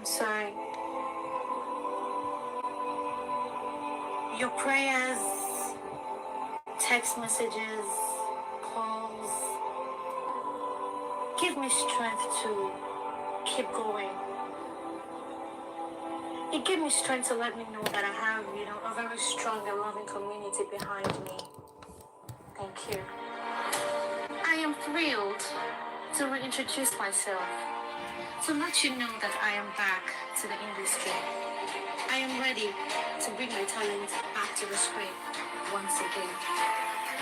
I'm sorry. Your prayers, text messages, calls give me strength to keep going. It gave me strength to let me know that I have, a very strong and loving community behind me. Thank you. I am thrilled to reintroduce myself, to let you know that I am back to the industry. I am ready to bring my talent back to the screen once again.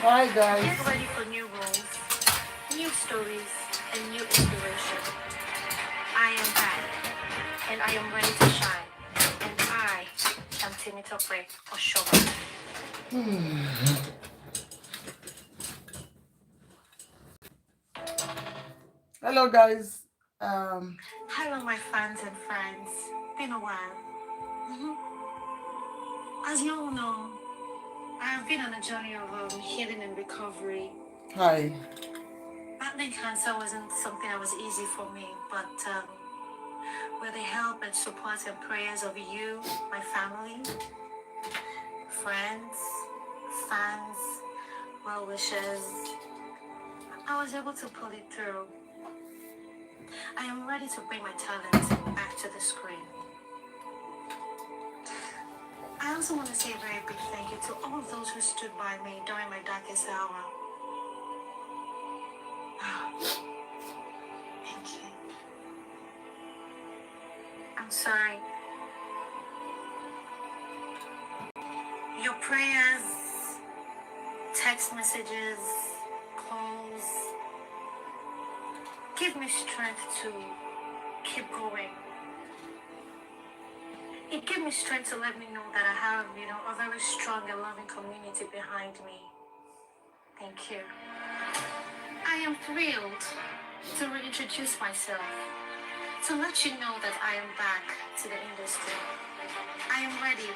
Hi guys. Get ready for new roles, new stories, and new inspiration. I am back, and I am ready to shine. And I am Tope, Osoba. Hello guys. Hello, my fans and friends. Been a while. Mhm. As you all know, I have been on a journey of healing and recovery. Hi. Battling cancer wasn't something that was easy for me, but with the help and support and prayers of you, my family, friends, fans, well wishers, I was able to pull it through. I am ready to bring my talent back to the screen. I also want to say a very big thank you to all of those who stood by me during my darkest hour. Thank you. I'm sorry. Your prayers, text messages, calls give me strength to keep going. It gave me strength to let me know that I have, a very strong and loving community behind me. Thank you. I am thrilled to reintroduce myself, to let you know that I am back to the industry. I am ready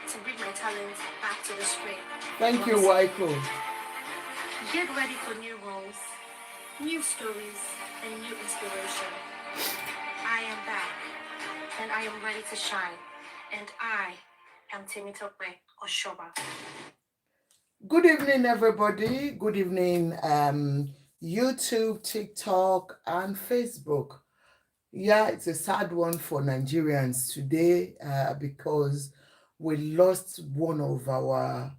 to bring my talent back to the screen. Thank you, Waiko. Get ready for new roles, new stories, and new inspiration. I am back, and I am ready to shine. And I am Tope, Osoba. Good evening, everybody. Good evening, YouTube, TikTok, and Facebook. Yeah, it's a sad one for Nigerians today because we lost one of our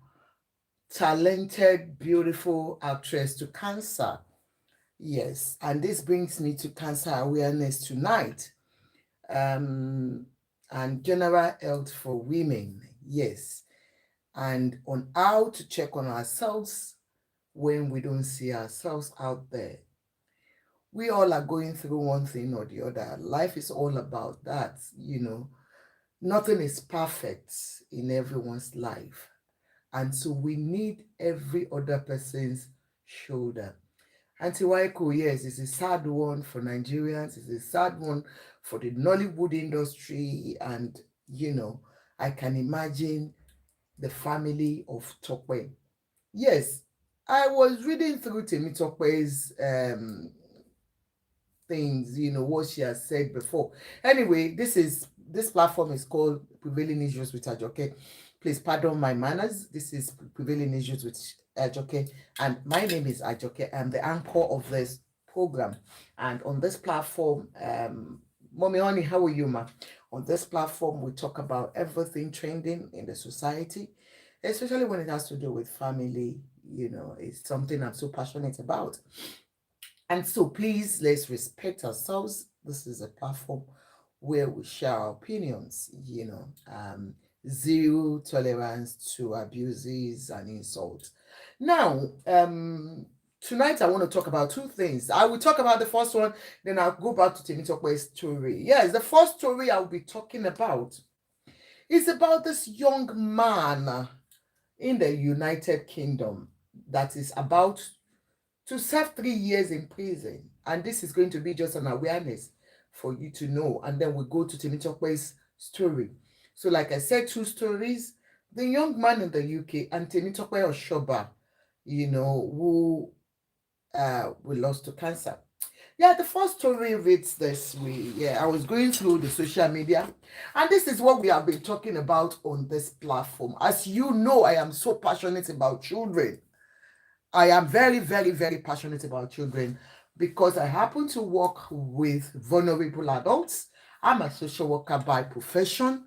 talented, beautiful actress to cancer. Yes, and this brings me to cancer awareness tonight. And general health for women, yes, and on how to check on ourselves when we don't see ourselves out there. We all are going through one thing or the other. Life is all about that, Nothing is perfect in everyone's life. And so we need every other person's shoulder. Auntie Waiko, yes, it's a sad one for Nigerians. It's a sad one for the Nollywood industry. And, I can imagine the family of Tope. Yes, I was reading through Temitope's things, what she has said before. Anyway, this platform is called Prevailing Issues with Ajoke. Please pardon my manners. This is Prevailing Issues with Ajoke, and my name is Ajoke. I'm the anchor of this program, and on this platform, Mommy Honey, how are you, ma? On this platform, we talk about everything trending in the society, especially when it has to do with family. It's something I'm so passionate about. And so please, let's respect ourselves. This is a platform where we share our opinions, zero tolerance to abuses and insults. Now, tonight I want to talk about two things. I will talk about the first one, then I'll go back to Temitope's story. Yes, the first story I'll be talking about is about this young man in the United Kingdom that is about to serve 3 years in prison. And this is going to be just an awareness for you to know. And then we go to Temitope's story. So like I said, two stories. The young man in the UK and Temitope Osoba, who we lost to cancer. Yeah, the first story reads this way. Yeah, I was going through the social media, and this is what we have been talking about on this platform. As you know, I am so passionate about children. I am very, very, very passionate about children because I happen to work with vulnerable adults. I'm a social worker by profession,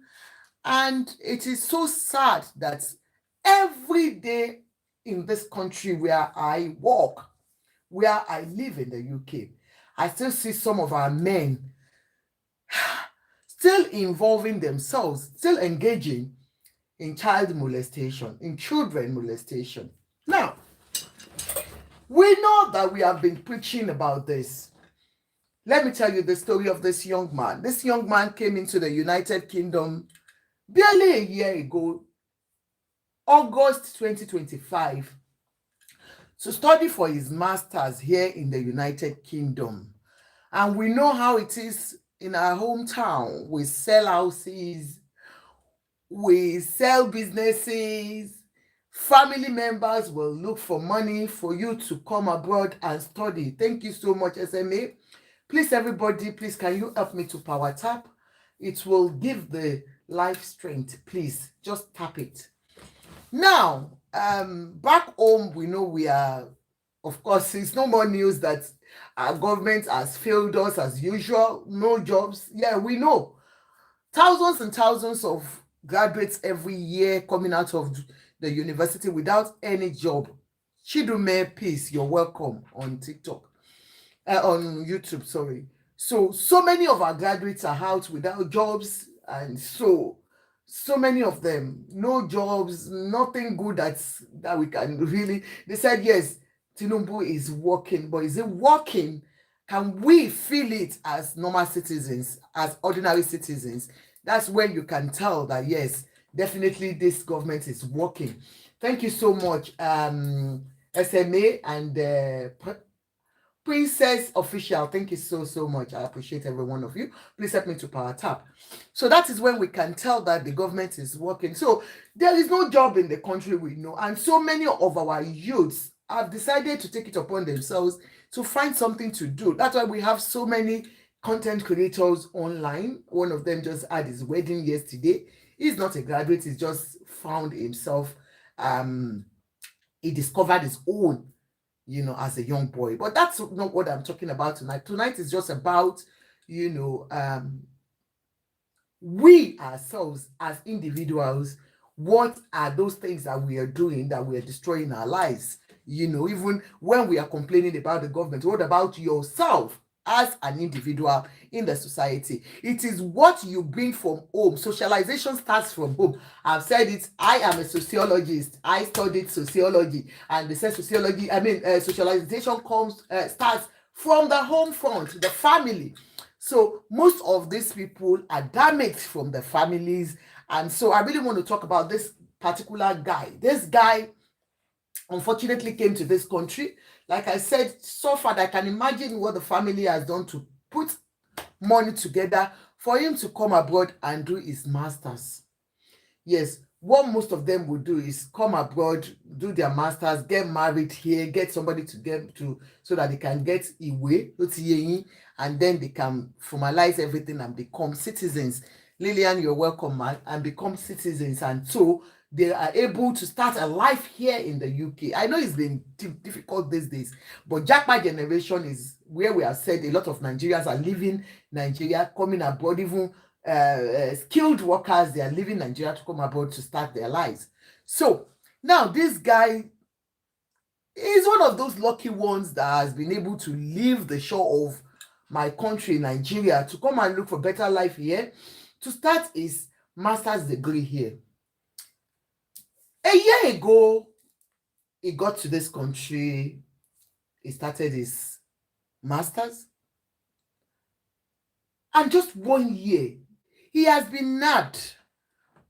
and it is so sad that every day in this country where I work, where I live in the UK, I still see some of our men still involving themselves, still engaging in child molestation, in children molestation. Now, we know that we have been preaching about this. Let me tell you the story of this young man. This young man came into the United Kingdom barely a year ago, August 2025, to study for his master's here in the United Kingdom. And we know how it is in our hometown. We sell houses, we sell businesses. Family members will look for money for you to come abroad and study. Thank you so much, SMA. Please, everybody, please, can you help me to power tap? It will give the life strength. Please, just tap it. Now, back home, we know we are, of course, it's no more news that our government has failed us as usual. No jobs. Yeah, we know. Thousands and thousands of graduates every year coming out of the university without any job. Chidume, peace, you're welcome on TikTok, on YouTube, sorry. So many of our graduates are out without jobs, and so many of them, no jobs, nothing good that we can really. They said yes, Tinubu is working, but is it working? Can we feel it as normal citizens, as ordinary citizens? That's when you can tell that yes, definitely this government is working. Thank you so much, SMA and Princess Official. Thank you so much. I appreciate every one of you. Please help me to power tap. So that is when we can tell that the government is working. So there is no job in the country, we know, and so many of our youths have decided to take it upon themselves to find something to do. That's why we have so many content creators online. One of them just had his wedding yesterday. He's not a graduate, he's just found himself, he discovered his own, as a young boy. But that's not what I'm talking about tonight. Tonight is just about, we ourselves as individuals, what are those things that we are doing that we are destroying our lives? Even when we are complaining about the government, what about yourself as an individual in the society? It is what you bring from home. Socialization starts from home. I've said it. I am a sociologist. I studied sociology, and they say socialization starts from the home front, the family. So most of these people are damaged from the families, and so I really want to talk about this particular guy. This guy unfortunately came to this country. Like I said, so far I can imagine what the family has done to put money together for him to come abroad and do his masters. Yes, what most of them would do is come abroad, do their masters, get married here, get somebody to get to so that they can get away, and then they can formalize everything and become citizens. Lillian, you're welcome, man, and become citizens. And so they are able to start a life here in the UK. I know it's been difficult these days, but Jackpot generation is where we have said a lot of Nigerians are leaving Nigeria, coming abroad, even skilled workers, they are leaving Nigeria to come abroad to start their lives. So now this guy is one of those lucky ones that has been able to leave the shore of my country, Nigeria, to come and look for better life here, to start his master's degree here. A year ago, he got to this country, he started his master's, and just 1 year, he has been nabbed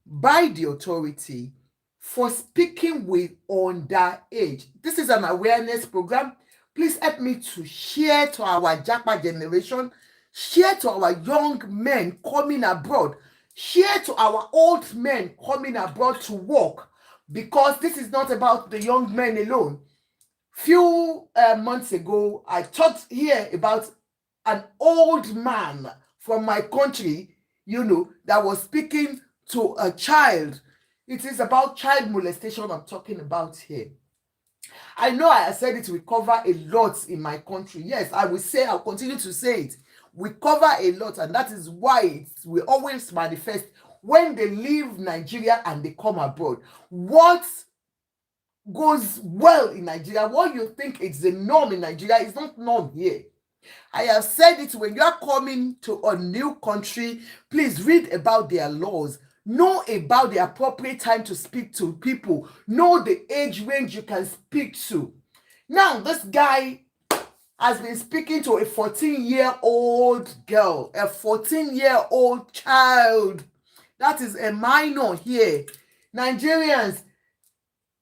by the authority for speaking with underage. This is an awareness program. Please help me to share to our Japa generation, share to our young men coming abroad, share to our old men coming abroad to work, because this is not about the young men alone. Few months ago, I talked here about an old man from my country, that was speaking to a child. It is about child molestation I'm talking about here. I know I said it, we cover a lot in my country. Yes, I'll continue to say it. We cover a lot, and that is why we always manifest when they leave Nigeria and they come abroad. What goes well in Nigeria, what you think is the norm in Nigeria, is not norm here. I have said it, when you are coming to a new country, please read about their laws. Know about the appropriate time to speak to people. Know the age range you can speak to. Now, this guy has been speaking to a 14-year-old girl, a 14-year-old child. That is a minor here. Nigerians,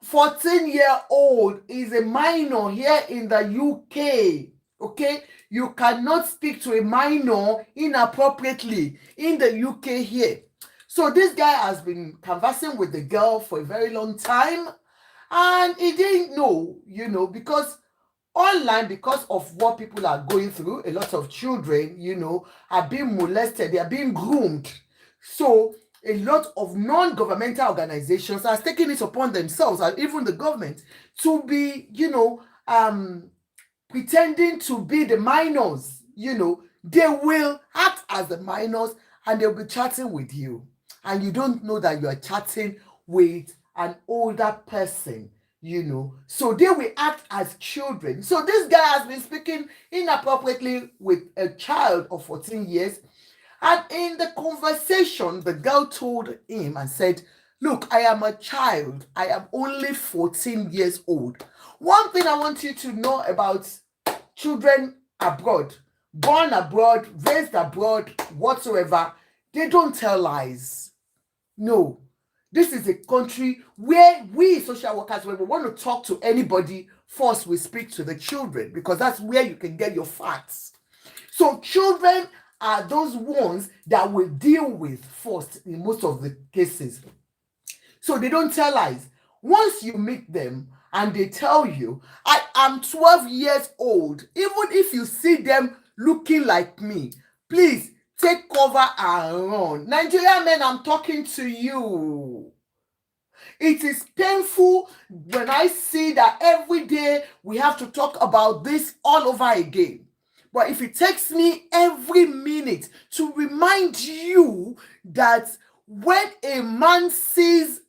14-year-old is a minor here in the UK. Okay, you cannot speak to a minor inappropriately in the UK here. So this guy has been conversing with the girl for a very long time, and he didn't know, because online, because of what people are going through, a lot of children, are being molested, they are being groomed. So a lot of non-governmental organizations are taking it upon themselves, and even the government, to be, pretending to be the minors. They will act as the minors, and they'll be chatting with you, and you don't know that you are chatting with an older person. So they will act as children. So this guy has been speaking inappropriately with a child of 14 years, and in the conversation, the girl told him and said, "Look, I am a child. I am only 14 years old." One thing I want you to know about children abroad, born abroad, raised abroad, whatsoever, they don't tell lies. No. This is a country where we social workers, when we want to talk to anybody, first we speak to the children, because that's where you can get your facts. So children are those ones that we deal with first in most of the cases. So they don't tell lies. Once you meet them and they tell you, "I am 12 years old," even if you see them looking like me, please take cover and run. Nigerian men, I'm talking to you. It is painful when I see that every day we have to talk about this all over again. But if it takes me every minute to remind you that when a man sees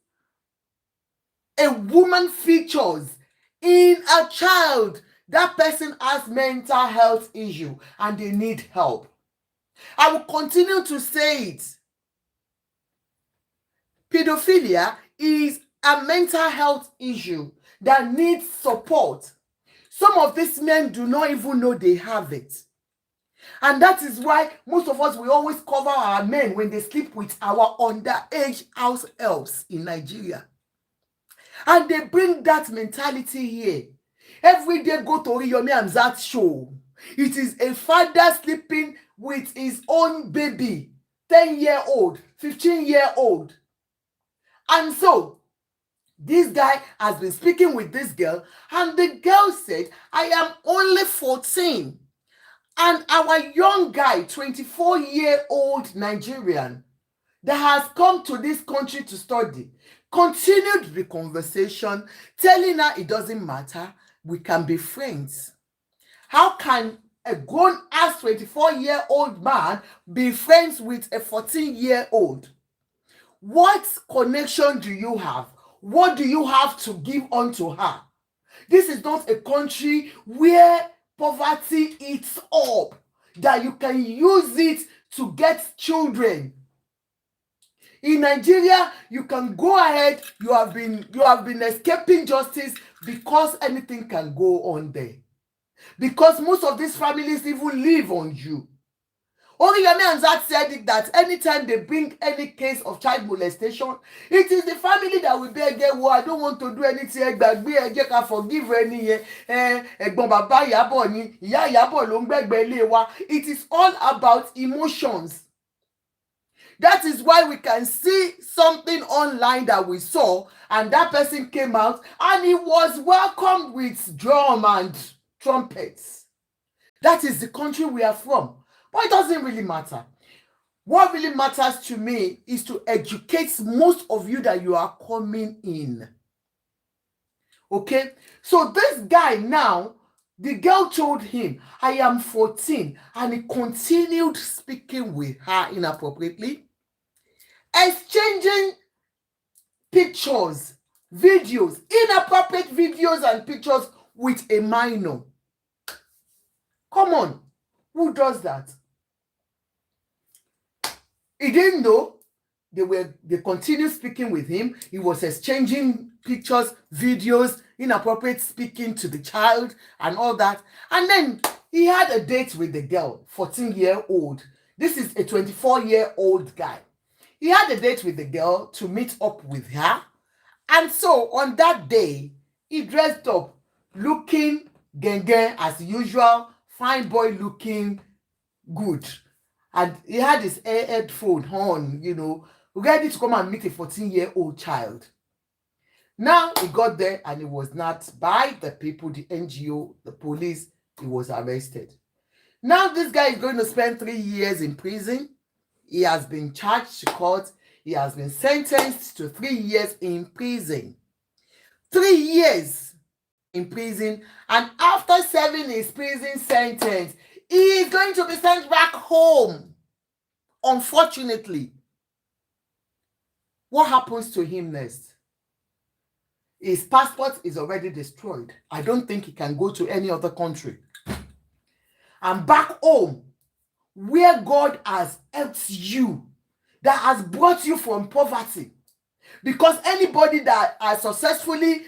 a woman features in a child, that person has mental health issue and they need help. I will continue to say it. Pedophilia is a mental health issue that needs support. Some of these men do not even know they have it. And that is why most of us, we always cover our men when they sleep with our underage house elves in Nigeria. And they bring that mentality here. Every day go to Yomi Amzat's show. It is a father sleeping with his own baby, 10-year-old, 15-year-old. And so, this guy has been speaking with this girl, and the girl said, "I am only 14. And our young guy, 24-year-old Nigerian, that has come to this country to study, continued the conversation, telling her it doesn't matter, we can be friends. How can a grown-ass 24-year-old man be friends with a 14-year-old? What connection do you have? What do you have to give unto her? This is not a country where poverty eats up, that you can use it to get children. In Nigeria, you can go ahead, you have been escaping justice because anything can go on there. Because most of these families even live on you. Oriyemi Hamzat said it, that anytime they bring any case of child molestation, it is the family that will beg, "Well, I don't want to do anything, gbàgbé ẹ jẹ́ ká forgive ẹni yẹn, ẹ̀gbọ́n bàbá Ìyábọ̀ ni, ìyá Ìyábọ̀ ló ń gbẹ̀gbẹ́ ilé wa." It is all about emotions. That is why we can see something online that we saw, and that person came out and he was welcomed with drum and trumpets. That is the country we are from. But it doesn't really matter. What really matters to me is to educate most of you that you are coming in. Okay? So this guy now, the girl told him, I am 14, and he continued speaking with her inappropriately, exchanging pictures, videos, inappropriate videos and pictures with a minor. Come on, who does that? He didn't know. They continued speaking with him. He was exchanging pictures, videos, inappropriate speaking to the child and all that. And then he had a date with the girl, 14-year-old. This is a 24-year-old guy. He had a date with the girl to meet up with her. And so on that day, he dressed up looking genge as usual, fine boy looking good. And he had his headphone on, ready to come and meet a 14-year-old child. Now he got there and he was not by the people, the NGO, the police. He was arrested. Now this guy is going to spend 3 years in prison. He has been charged to court. He has been sentenced to 3 years in prison. 3 years in prison. And after serving his prison sentence, he is going to be sent back home. Unfortunately, what happens to him next? His passport is already destroyed. I don't think he can go to any other country. And back home, where God has helped you, that has brought you from poverty. Because anybody that has successfully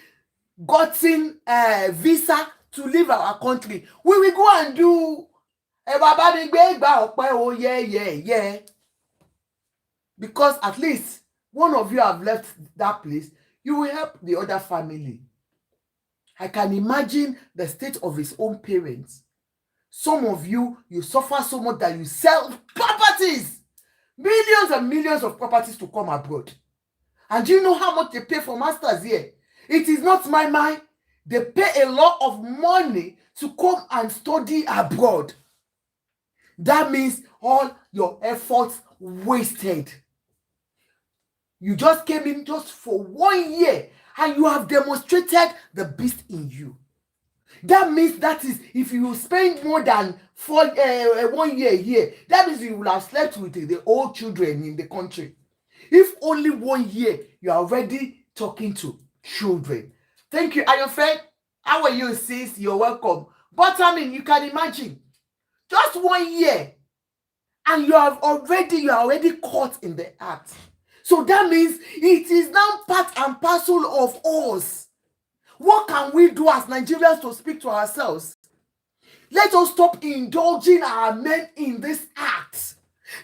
gotten a visa to leave our country, we will go and do oh yeah. Because at least one of you have left that place, you will help the other family. I can imagine the state of his own parents. Some of you suffer so much that you sell properties, millions and millions of properties to come abroad. And do you know how much they pay for masters here? It is not my mind. They pay a lot of money to come and study abroad. That means all your efforts wasted. You just came in just for 1 year and you have demonstrated the beast in you. That means that is, if you spend more than 1 year here, that means you will have slept with the old children in the country. If only 1 year, you are already talking to children. Thank you, Ayofe. How are you, sis? You're welcome. But I mean, you can imagine, just 1 year, and you are already caught in the act. So that means it is now part and parcel of us. What can we do as Nigerians to speak to ourselves? Let us stop indulging our men in this act.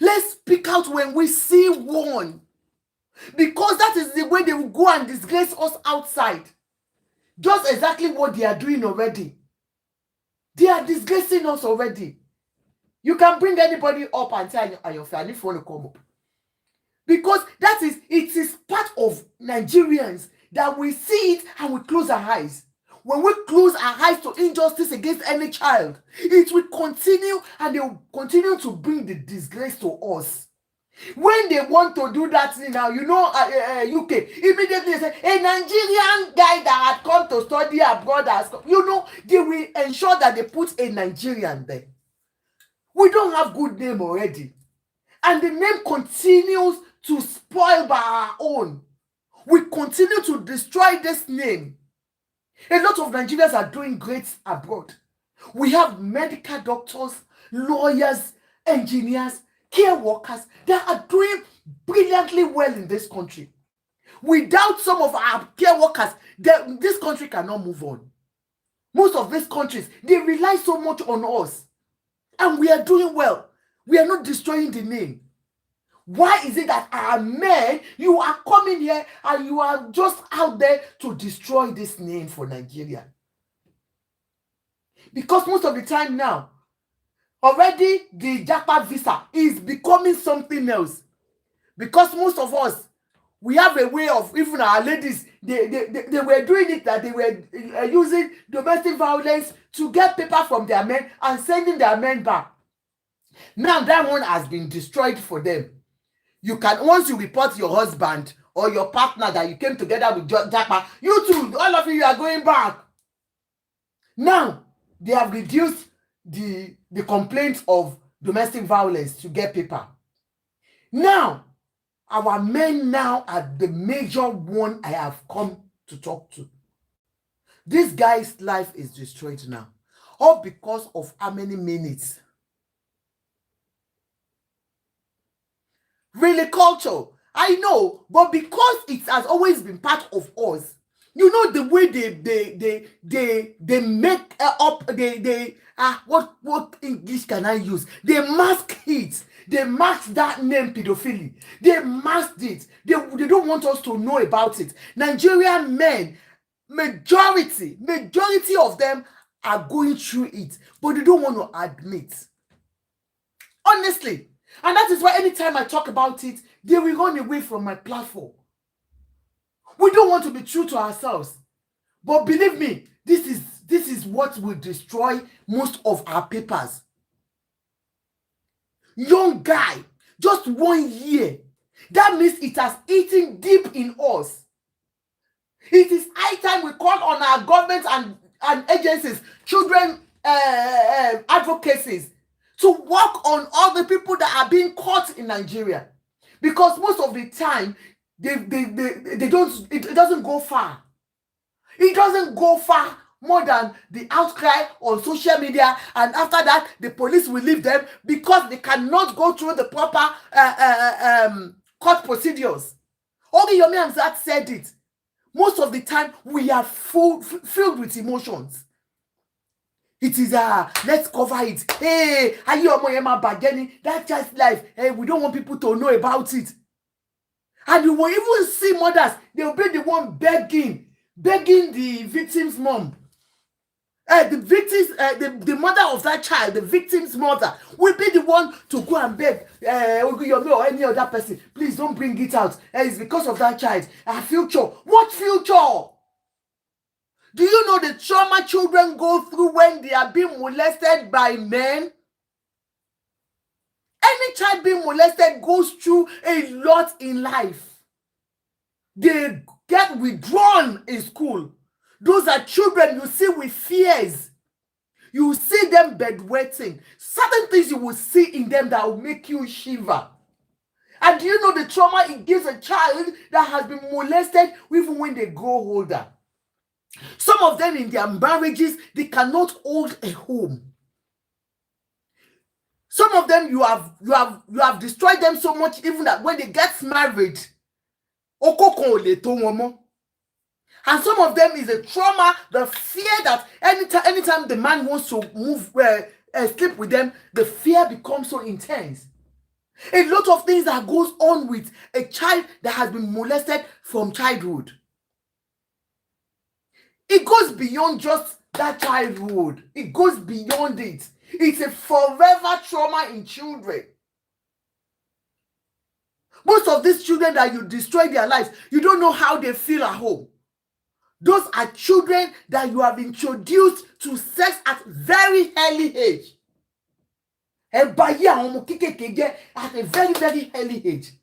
Let's speak out when we see one. Because that is the way they will go and disgrace us outside. Just exactly what they are doing already. They are disgracing us already. You can bring anybody up and tell your family if you want to come up. Because it is part of Nigerians that we see it and we close our eyes. When we close our eyes to injustice against any child, it will continue and they will continue to bring the disgrace to us. When they want to do that thing now, UK, immediately they say, a Nigerian guy that had come to study abroad has come. They will ensure that they put a Nigerian there. We don't have good name already. And the name continues to spoil by our own. We continue to destroy this name. A lot of Nigerians are doing great abroad. We have medical doctors, lawyers, engineers, care workers that are doing brilliantly well in this country. Without some of our care workers, this country cannot move on. Most of these countries, they rely so much on us. And we are doing well. We are not destroying the name. Why is it that our men, you are coming here and you are just out there to destroy this name for Nigeria? Because most of the time now, already the Japa visa is becoming something else. Because most of us, we have a way of, even our ladies, they were doing it, that they were using domestic violence to get paper from their men and sending their men back. Now that one has been destroyed for them. You can, once you report your husband or your partner that you came together with Jackpa, you two, all of you are going back. Now they have reduced the complaints of domestic violence to get paper. Now our men now are the major one I have come to talk to. This guy's life is destroyed now, all because of how many minutes. Really culture, I know, but because it has always been part of us, you know, the way they make up, what English can I use? They mask it. They mask that name pedophilia. They masked it. They don't want us to know about it. Nigerian men, majority of them are going through it, but they don't want to admit. Honestly. And that is why anytime I talk about it, they will run away from my platform. We don't want to be true to ourselves. But believe me, this is what will destroy most of our papers. Young guy, just 1 year. That means it has eaten deep in us. It is high time we call on our government and agencies, children advocacies, to work on all the people that are being caught in Nigeria. Because most of the time, they don't, it doesn't go far. It doesn't go far more than the outcry on social media, and after that, the police will leave them because they cannot go through the proper court procedures. Only Yomi Amzat said it. Most of the time, we are filled with emotions. It is let's cover it. Hey, that child's life. Hey, we don't want people to know about it. And you will even see mothers, they will be the one begging the victim's mom. The mother of that child, the victim's mother, will be the one to go and beg or any other person. Please don't bring it out. It's because of that child. Our future. What future? Do you know the trauma children go through when they are being molested by men? Any child being molested goes through a lot in life. They get withdrawn in school. Those are children you see with fears. You see them bedwetting. Certain things you will see in them that will make you shiver. And do you know the trauma it gives a child that has been molested even when they grow older? Some of them in their marriages, they cannot hold a home. Some of them you have destroyed them so much even that when they get married, and some of them is a trauma, the fear that anytime the man wants to move sleep with them, the fear becomes so intense. A lot of things that goes on with a child that has been molested from childhood. It goes beyond just that childhood. It goes beyond it. It's a forever trauma in children. Most of these children that you destroy their lives, you don't know how they feel at home. Those are children that you have introduced to sex at very early age. At a very, very early age.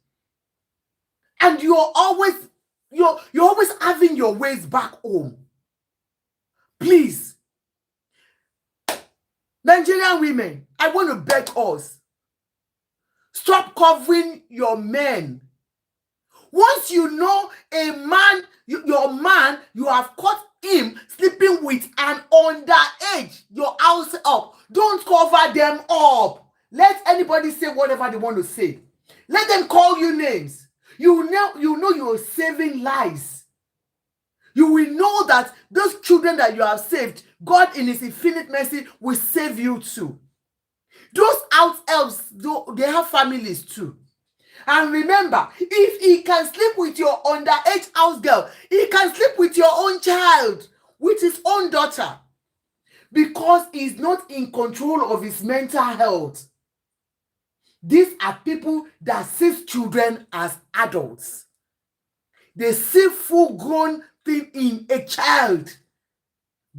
And you're always having your ways back home. Please, Nigerian women, I want to beg us. Stop covering your men. Once you know a man, your man, you have caught him sleeping with an underage, your house up. Don't cover them up. Let anybody say whatever they want to say. Let them call you names. You know you're saving lives. You will know that those children that you have saved, God in his infinite mercy will save you too. Those house elves, they have families too. And remember, if he can sleep with your underage house girl, he can sleep with your own child, with his own daughter, because he's not in control of his mental health. These are people that see children as adults. They see full-grown thing in a child.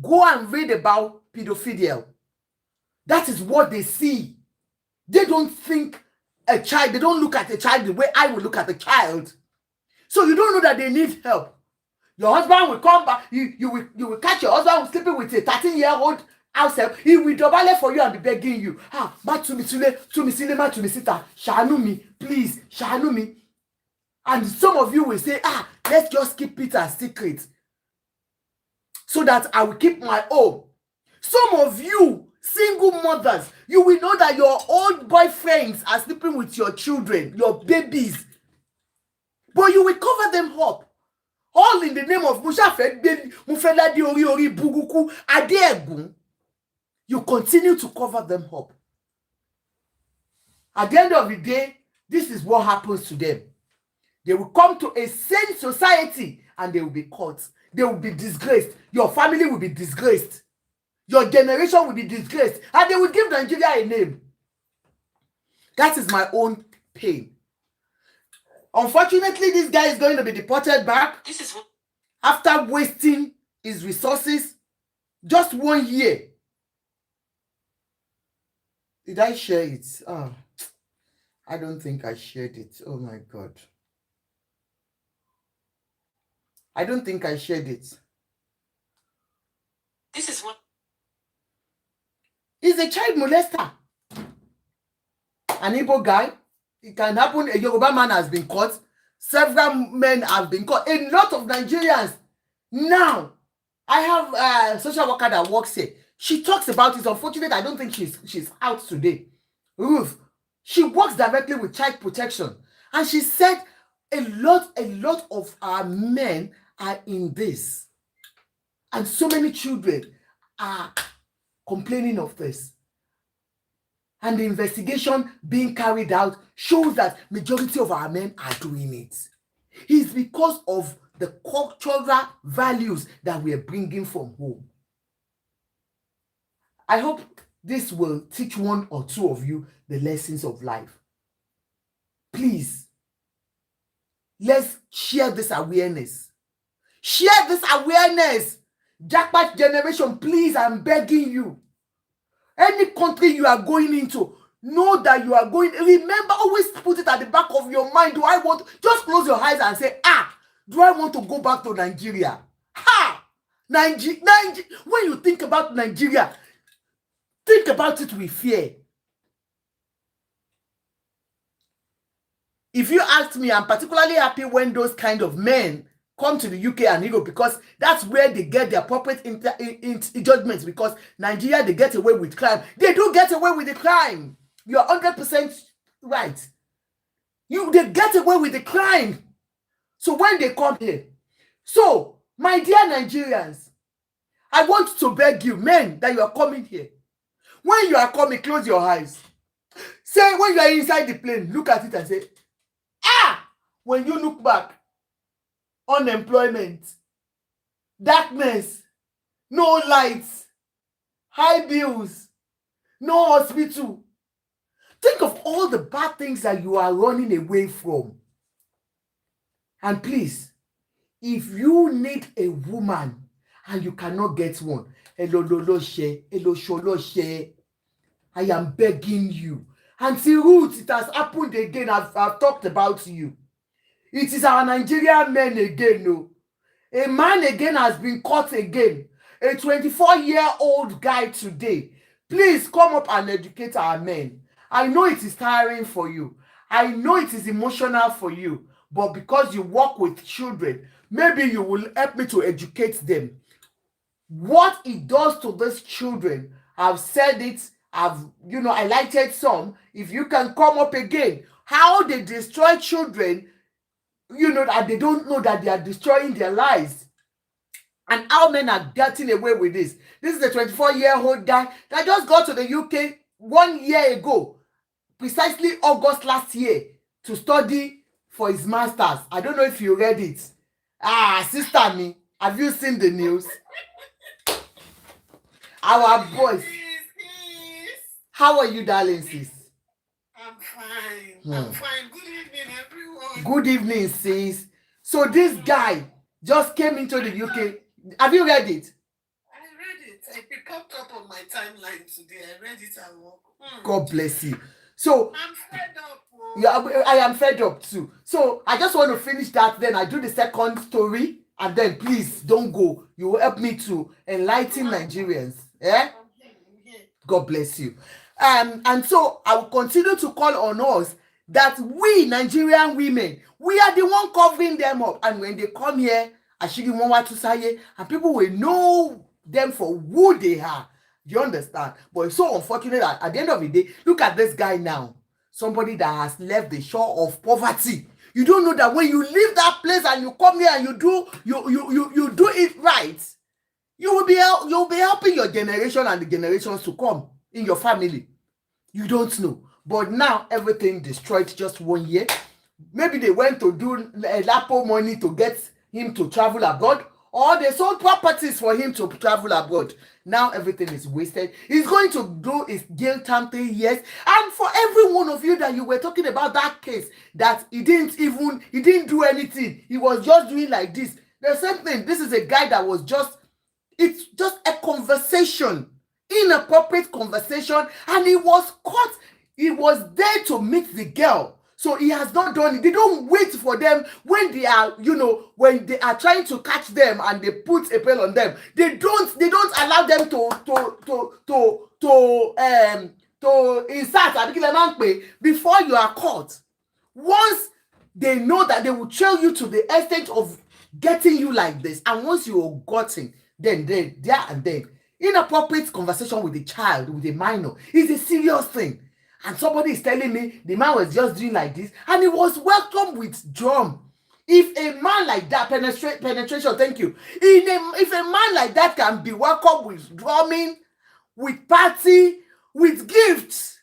Go and read about pedophilia. That is what they see. They don't think a child, they don't look at a child the way I would look at a child. So you don't know that they need help. Your husband will come back, you will catch your husband sleeping with a 13-year-old outside. He will double for you and be begging you. But to me, shanu me, please, shanu me. And some of you will say, let's just keep it a secret so that I will keep my own. Some of you single mothers, you will know that your old boyfriends are sleeping with your children, your babies, but you will cover them up, all in the name of you continue to cover them up. At the end of the day, this is what happens to them. They will come to a sane society and they will be caught. They will be disgraced. Your family will be disgraced. Your generation will be disgraced. And they will give Nigeria a name. That is my own pain. Unfortunately, this guy is going to be deported back. This is after wasting his resources. Just 1 year. Did I share it? I don't think I shared it. Oh my God. I don't think I shared it. This is what... He's a child molester. An Igbo guy. It can happen. A Yoruba man has been caught. Several men have been caught. A lot of Nigerians. Now, I have a social worker that works here. She talks about it. Unfortunately, I don't think she's out today. Ruth. She works directly with child protection. And she said a lot of our men are in this. And so many children are complaining of this. And the investigation being carried out shows that majority of our men are doing it. It's because of the cultural values that we are bringing from home. I hope this will teach one or two of you the lessons of life. Please, let's share this awareness. Share this awareness. Jackpot generation, please, I'm begging you. Any country you are going into, know that you are going. Remember, always put it at the back of your mind. Just close your eyes and say, do I want to go back to Nigeria? Nigeria. When you think about Nigeria, think about it with fear. If you ask me, I'm particularly happy when those kind of men come to the UK and Europe, because that's where they get their appropriate judgments, because Nigeria, they get away with crime. They do get away with the crime. You're 100% right. They get away with the crime. So when they come here. So, my dear Nigerians, I want to beg you, men, that you are coming here. When you are coming, close your eyes. Say, when you are inside the plane, look at it and say, when you look back, unemployment, darkness, no lights, high bills, no hospital. Think of all the bad things that you are running away from. And please, if you need a woman and you cannot get one, I am begging you. Auntie Ruth, it has happened again. I've talked about you. It is our Nigerian men again, no. A man again has been caught again. A 24-year-old guy today. Please come up and educate our men. I know it is tiring for you. I know it is emotional for you. But because you work with children, maybe you will help me to educate them. What it does to these children, I've said it, I highlighted some. If you can come up again, how they destroy children, that they don't know that they are destroying their lives. And how men are getting away with this. This is a 24-year-old guy that just got to the UK 1 year ago, precisely August last year, to study for his master's. I don't know if you read it. Sister me, have you seen the news? Our boys. How are you, darling, sis? I'm fine. I'm fine. Good evening, everyone. Good evening, sis. So So this guy just came into the UK. Have you read it? I read it. It popped up on my timeline today. I read it and God bless you. So I'm fed up. yeah, I am fed up too. So I just want to finish that. Then I do the second story, and then please don't go. You will help me to enlighten Nigerians. Yeah. God bless you. And so I will continue to call on us that we Nigerian women, we are the one covering them up. And when they come here, Ashiri Monwa Tusaye, and people will know them for who they are. Do you understand? But it's so unfortunate that at the end of the day, look at this guy now. Somebody that has left the shore of poverty. You don't know that when you leave that place and you come here and you do it right, you'll be helping your generation and the generations to come in your family. You don't know. But now everything destroyed just 1 year. Maybe they went to do Lapo money to get him to travel abroad, or they sold properties for him to travel abroad. Now everything is wasted. He's going to do his jail time 3 years. And for every one of you that you were talking about that case, that he didn't do anything. He was just doing like this. The same thing. This is a guy that was it's just a conversation, inappropriate conversation, and he was caught. He was there to meet the girl. So he has not done it. They don't wait for them when they are, when they are trying to catch them and they put a bell on them. They don't allow them to insert before you are caught. Once they know that they will trail you to the extent of getting you like this, and once you are gotten, then there and then, inappropriate conversation with a child, with a minor, is a serious thing. And somebody is telling me the man was just doing like this, and he was welcomed with drum. If a man like that, penetration, thank you. If a man like that can be welcomed with drumming, with party, with gifts,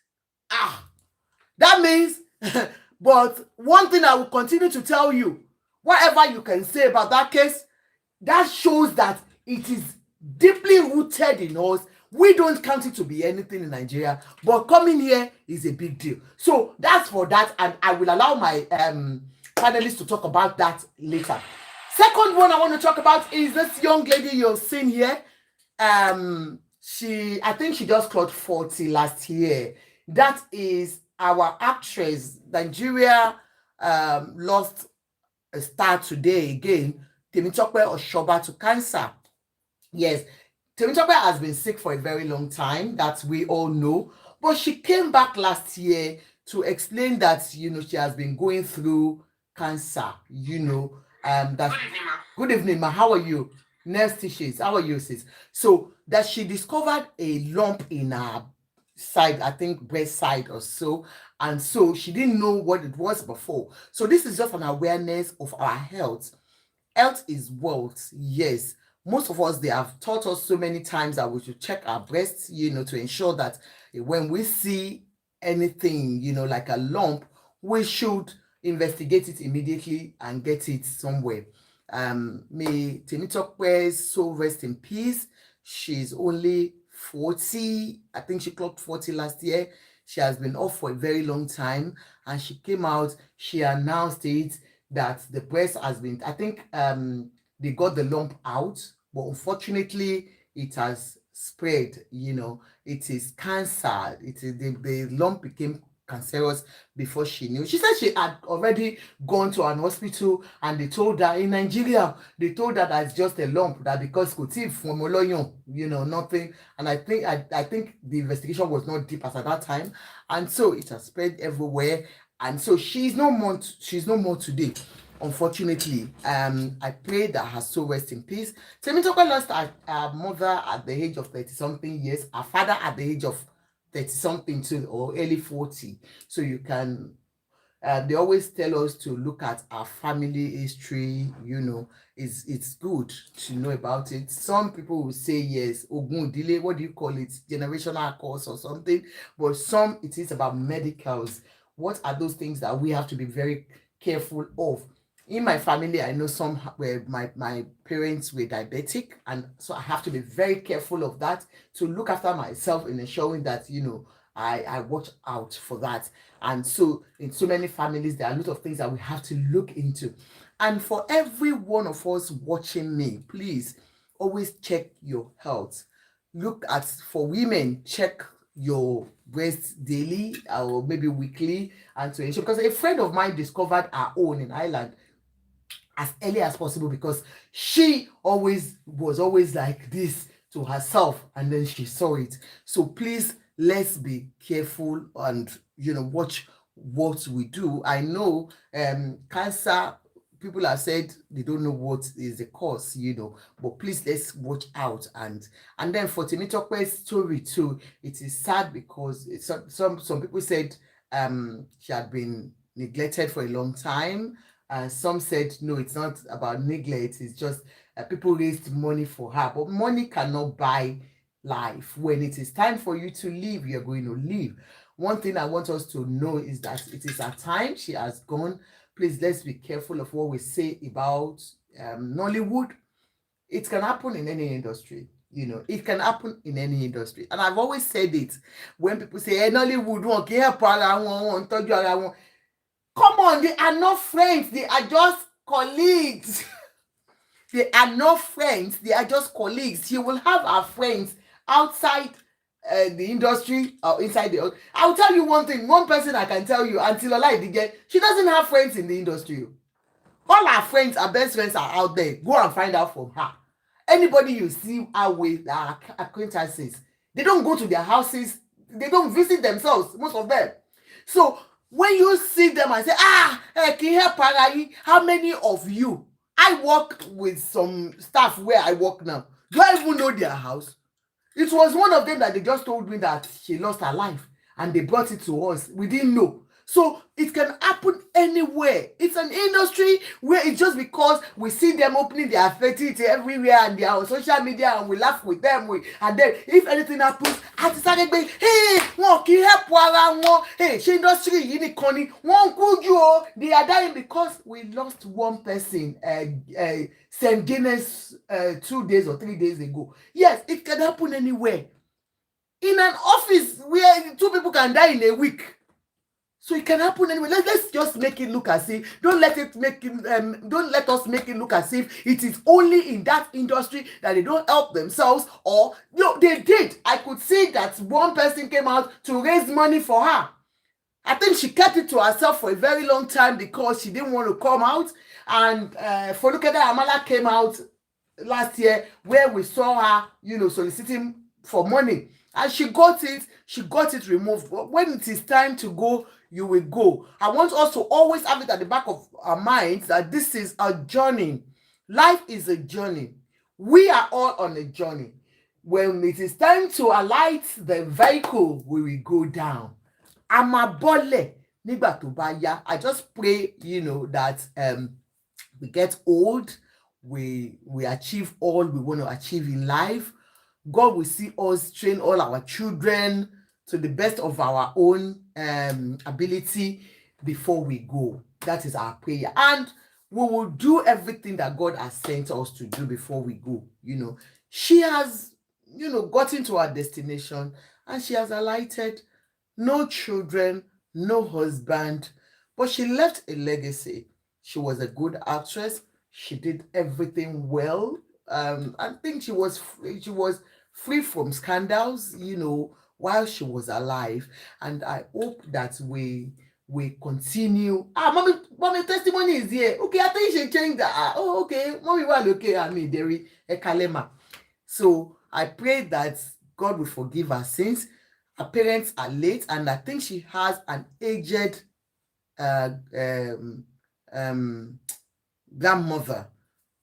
that means. But one thing I will continue to tell you, whatever you can say about that case, that shows that it is deeply rooted in us. We don't count it to be anything in Nigeria, but coming here is a big deal. So that's for that, and I will allow my panelists to talk about that later. Second one I want to talk about is this young lady you've seen here. I think she just clocked 40 last year. That is our actress. Nigeria lost a star today again. Tope Osoba to cancer. Yes, Tope has been sick for a very long time, that we all know. But she came back last year to explain that, she has been going through cancer, that. Good evening, ma. Good evening, ma. How are you? Nurse Tishes, how are you, sis? So that she discovered a lump in her side, I think breast side or so, and so she didn't know what it was before. So this is just an awareness of our health. Health is wealth. Yes, most of us, they have taught us so many times that we should check our breasts, to ensure that when we see anything, like a lump, we should investigate it immediately and get it somewhere. May Temitope's soul rest in peace. She's only 40. I think she clocked 40 last year. She has been off for a very long time, and she came out. She announced it that the breast has been, I think they got the lump out, but unfortunately it has spread. It is cancer. The lump became cancerous before she knew. She said she had already gone to an hospital, and they told her in Nigeria, they told her that it's just a lump, that because from nothing. And I think the investigation was not deep as at that time, and so it has spread everywhere. And so she's no more today, unfortunately. I pray that her soul rest in peace. Temitope lost her mother at the age of 30-something years, her father at the age of 30-something too, or early 40. So you can, they always tell us to look at our family history. It's good to know about it. Some people will say yes, ogun delay, what do you call it, generational curse or something, but some, it is about medicals. What are those things that we have to be very careful of? In my family, I know some where my parents were diabetic, and so I have to be very careful of that, to look after myself in ensuring that I watch out for that. And so in so many families, there are a lot of things that we have to look into. And for every one of us watching me, please always check your health. Look at, for women, check your breast daily or maybe weekly, and to ensure, because a friend of mine discovered her own in Ireland as early as possible, because she always was always like this to herself, and then she saw it. So please, let's be careful and watch what we do. I know cancer, people have said they don't know what is the cause, but please, let's watch out. And then for Temitope's story too, it is sad because some people said she had been neglected for a long time. Some said no, it's not about neglect, it's just people raised money for her, but money cannot buy life. When it is time for you to leave, you're going to leave. One thing I want us to know is that it is her time. She has gone. Please, let's be careful of what we say about Nollywood. It can happen in any industry. It can happen in any industry. And I've always said it. When people say, hey, Nollywood, wọn kì í help ara wọn, wọn ń tọ́jú ara wọn. Come on, they are not friends. They are just colleagues. They are not friends. They are just colleagues. She will have her friends outside the industry or inside the. I'll tell you one thing. One person I can tell you, until Ola Idige, she doesn't have friends in the industry. All her friends, her best friends are out there. Go and find out from her. Anybody you see her with, her acquaintances, they don't go to their houses. They don't visit themselves, most of them. So when you see them and say, how many of you? I work with some staff where I work now. Do I even know their house? It was one of them that they just told me that she lost her life and they brought it to us. We didn't know. So it can happen anywhere. It's an industry where it's just because we see them opening their fertility everywhere and they are on social media and we laugh with them. And then if anything happens, at the hey, wọn kì í help ara wọn. Hey, she industry yìí nìkan ni wọ́n kú jù o. They are dying because we lost one person, St. Guinness 2 days or 3 days ago. Yes, it can happen anywhere. In an office where 2 people can die in a week. So it can happen anyway. Let's just make it look as if, don't let us make it look as if it is only in that industry that they don't help themselves, or they did. I could see that one person came out to raise money for her. I think she kept it to herself for a very long time because she didn't want to come out. And Folukede Amala came out last year where we saw her, soliciting for money. And she got it removed. But when it is time to go, you will go. I want us to always have it at the back of our minds that this is a journey. Life is a journey. We are all on a journey. When it is time to alight the vehicle, we will go down. Amabole nígbà tó bá yá. I just pray, that we get old, we achieve all we want to achieve in life. God will see us train all our children to the best of our own ability before we go. That is our prayer. And we will do everything that God has sent us to do before we go. She has, gotten to her destination and she has alighted. No children, no husband, but she left a legacy. She was a good actress. She did everything well. I think she was free from scandals, while she was alive. And I hope that we continue. Mommy testimony is here. Okay, I think she changed that. Oh, okay. Mommy, well, okay. I mean, Derry Ekalema. So I pray that God will forgive her sins. Her parents are late, and I think she has an aged grandmother.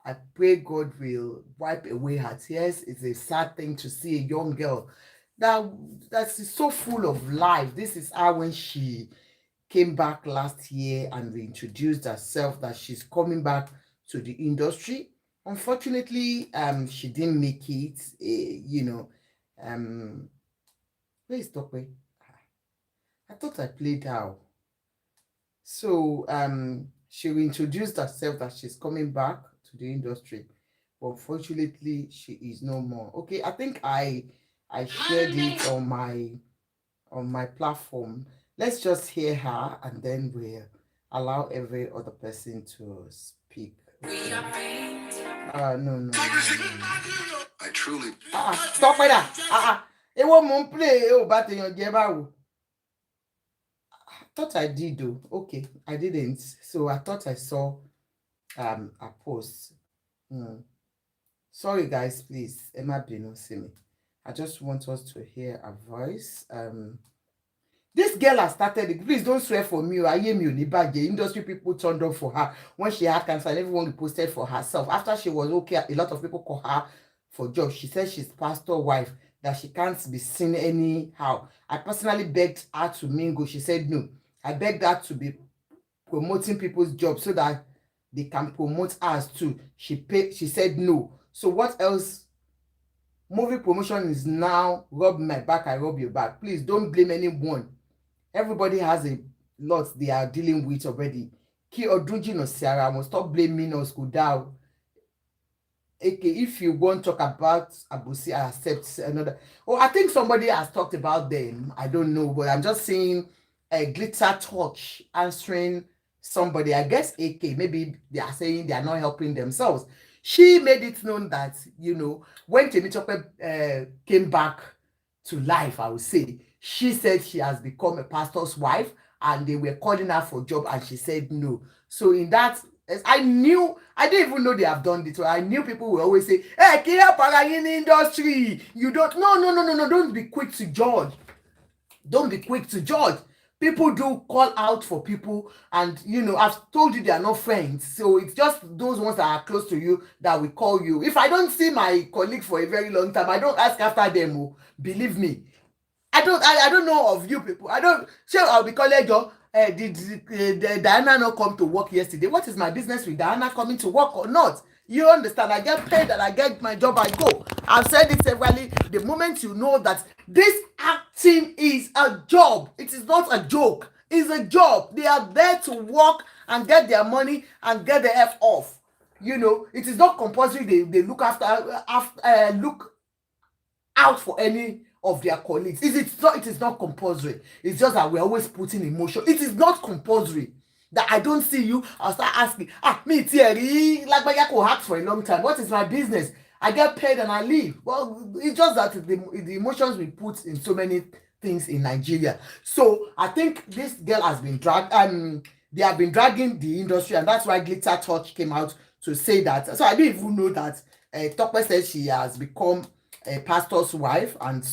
I pray God will wipe away her tears. It's a sad thing to see a young girl that's so full of life. This is her when she came back last year and reintroduced herself that she's coming back to the industry. Unfortunately, she didn't make it. Where is Tope? I thought I played her. So she reintroduced herself that she's coming back to the industry, but unfortunately she is no more. Okay, I think I shared it on on my platform. Let's just hear her and then we'll allow every other person to speak. Okay. No. I truly. Stop with that. It won't play. Oh, but you get I thought I did though. Okay, I didn't. So I thought I saw a post. Sorry guys, please. Emma Bino, see me. I just want us to hear a voice. This girl has started it. Please don't swear for me. I hear me. The industry people turned up for her when she had cancer, and everyone posted for herself. After she was okay, a lot of people call her for jobs. She said she's pastor wife, that she can't be seen anyhow. I personally begged her to mingle. She said no. I begged her to be promoting people's jobs so that they can promote us too. She said no. So what else? Movie promotion is now rub my back, I rub your back. Please don't blame anyone. Everybody has a lot they are dealing with already. Ki Odunji no Sarah must stop blaming us. Go down. Okay, if you want to talk about Abusi, I accept another. Oh, I think somebody has talked about them. I don't know, but I'm just saying a glitter touch answering somebody. I guess AK, maybe they are saying they are not helping themselves. She made it known that, when Temitope came back to life, I would say, she said she has become a pastor's wife and they were calling her for a job and she said no. So in that, I didn't even know they have done this. So I knew people will always say, hey, Kia Parayin industry. You don't, no. Don't be quick to judge. Don't be quick to judge. People do call out for people, and I've told you they are not friends. So it's just those ones that are close to you that will call you. If I don't see my colleague for a very long time, I don't ask after them. Oh, believe me. I don't know of you people. I don't. Sure, I'll be calling you. Did Diana not come to work yesterday? What is my business with Diana coming to work or not? You understand? I get paid and I get my job, I go. I've said it severally. The moment you know that this acting is a job, it is not a joke. It's a job. They are there to work and get their money and get the F off. It is not compulsory. They look look out for any of their colleagues. It is not compulsory. It's just that we're always putting emotion. It is not compulsory. That I don't see you, I'll start asking, me Thierry, like I could hack for a long time. What is my business? I get paid and I leave. Well, it's just that the emotions we put in so many things in Nigeria. So I think this girl has been dragged, they have been dragging the industry, and that's why Glitter Touch came out to say that. So I didn't even know that Tope said she has become a pastor's wife, and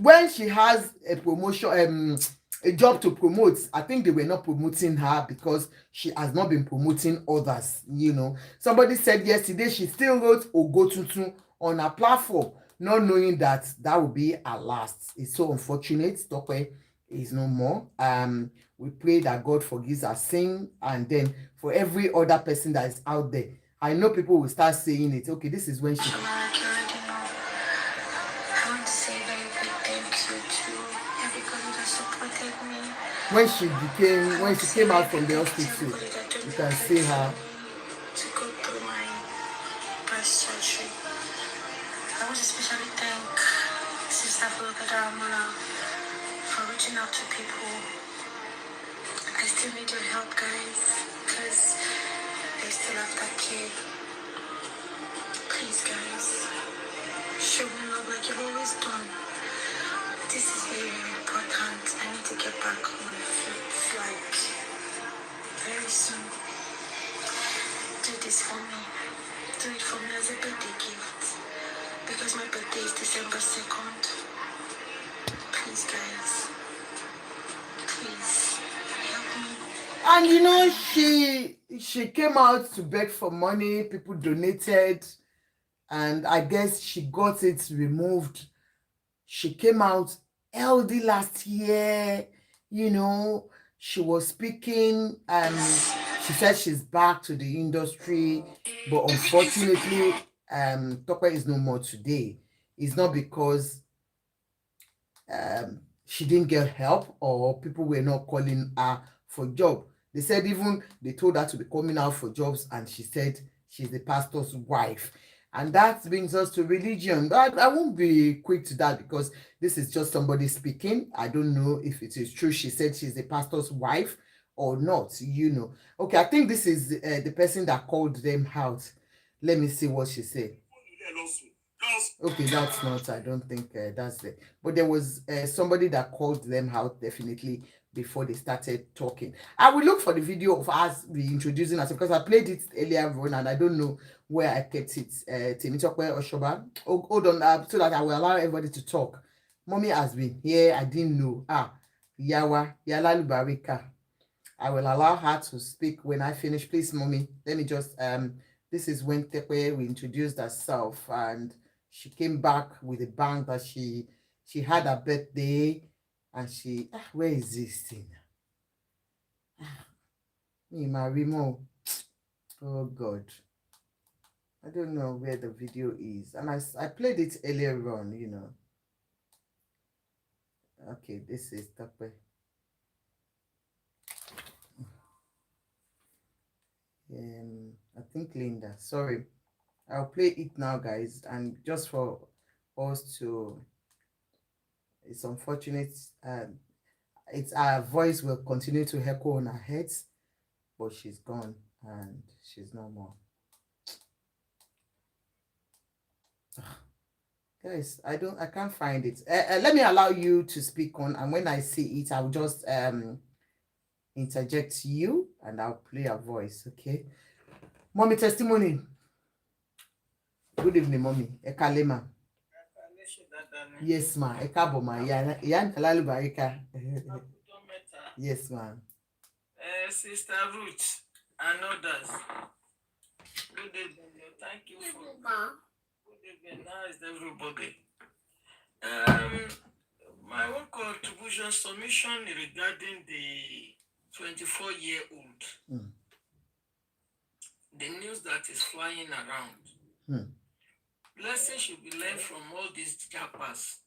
when she has a promotion, a job to promote, I think they were not promoting her because she has not been promoting others. Somebody said yesterday she still wrote Ogotuntun on her platform, not knowing that would be her last. It's so unfortunate. Tope is no more. We pray that God forgives her sin, and then for every other person that is out there, I know people will start saying it. Okay, this is when she. When she came out from the hospital, you can see her. To go through my breast surgery. I want to especially thank Sister Bulgadamula for reaching out to people. I still need your help, guys, because I still have that kid. Please, guys, show me love like you've always done. This is very, very important. I need to get back on my feet, like, very soon. Do this for me. Do it for me as a birthday gift. Because my birthday is December 2nd. Please, guys. Please, help me. And she came out to beg for money. People donated. And I guess she got it removed. She came out healthy last year, she was speaking, she said she's back to the industry, but unfortunately, Tope is no more today. It's not because she didn't get help or people were not calling her for job. They said they told her to be coming out for jobs, and she said she's the pastor's wife. And that brings us to religion. But I won't be quick to that because this is just somebody speaking. I don't know if it is true. She said she's the pastor's wife or not, Okay, I think this is the person that called them out. Let me see what she said. Okay, that's not, I don't think that's it. But there was somebody that called them out definitely before they started talking. I will look for the video of us reintroducing us because I played it earlier on and I don't know where I kept it. Tope Osoba. Hold on, so that I will allow everybody to talk. Mommy has been here. I didn't know. Yawa, Yala Lubarika. I will allow her to speak when I finish. Please, Mommy, let me just this is when Tope introduced herself and she came back with a bang that she had a birthday and she where is this thing? Me, my remote. Oh God. I don't know where the video is. And I played it earlier on, Okay, this is Tope. I think Linda. Sorry. I'll play it now, guys. And just for us to, it's unfortunate. It's our voice will continue to echo on our heads, but she's gone and she's no more. Guys, I can't find it. Let me allow you to speak on, and when I see it, I'll just interject you and I'll play a voice. Okay, Mommy testimony. Good evening, Mommy. Ekalema. Yes, ma. Ekabo ma. Yan halalu barika. Yes, ma'am. Sister Ruth and others. Good evening. Thank you for good evening. How is everybody? My own contribution submission regarding the 24-year-old. The news that is flying around. Lessons should be learned from all these jackpots.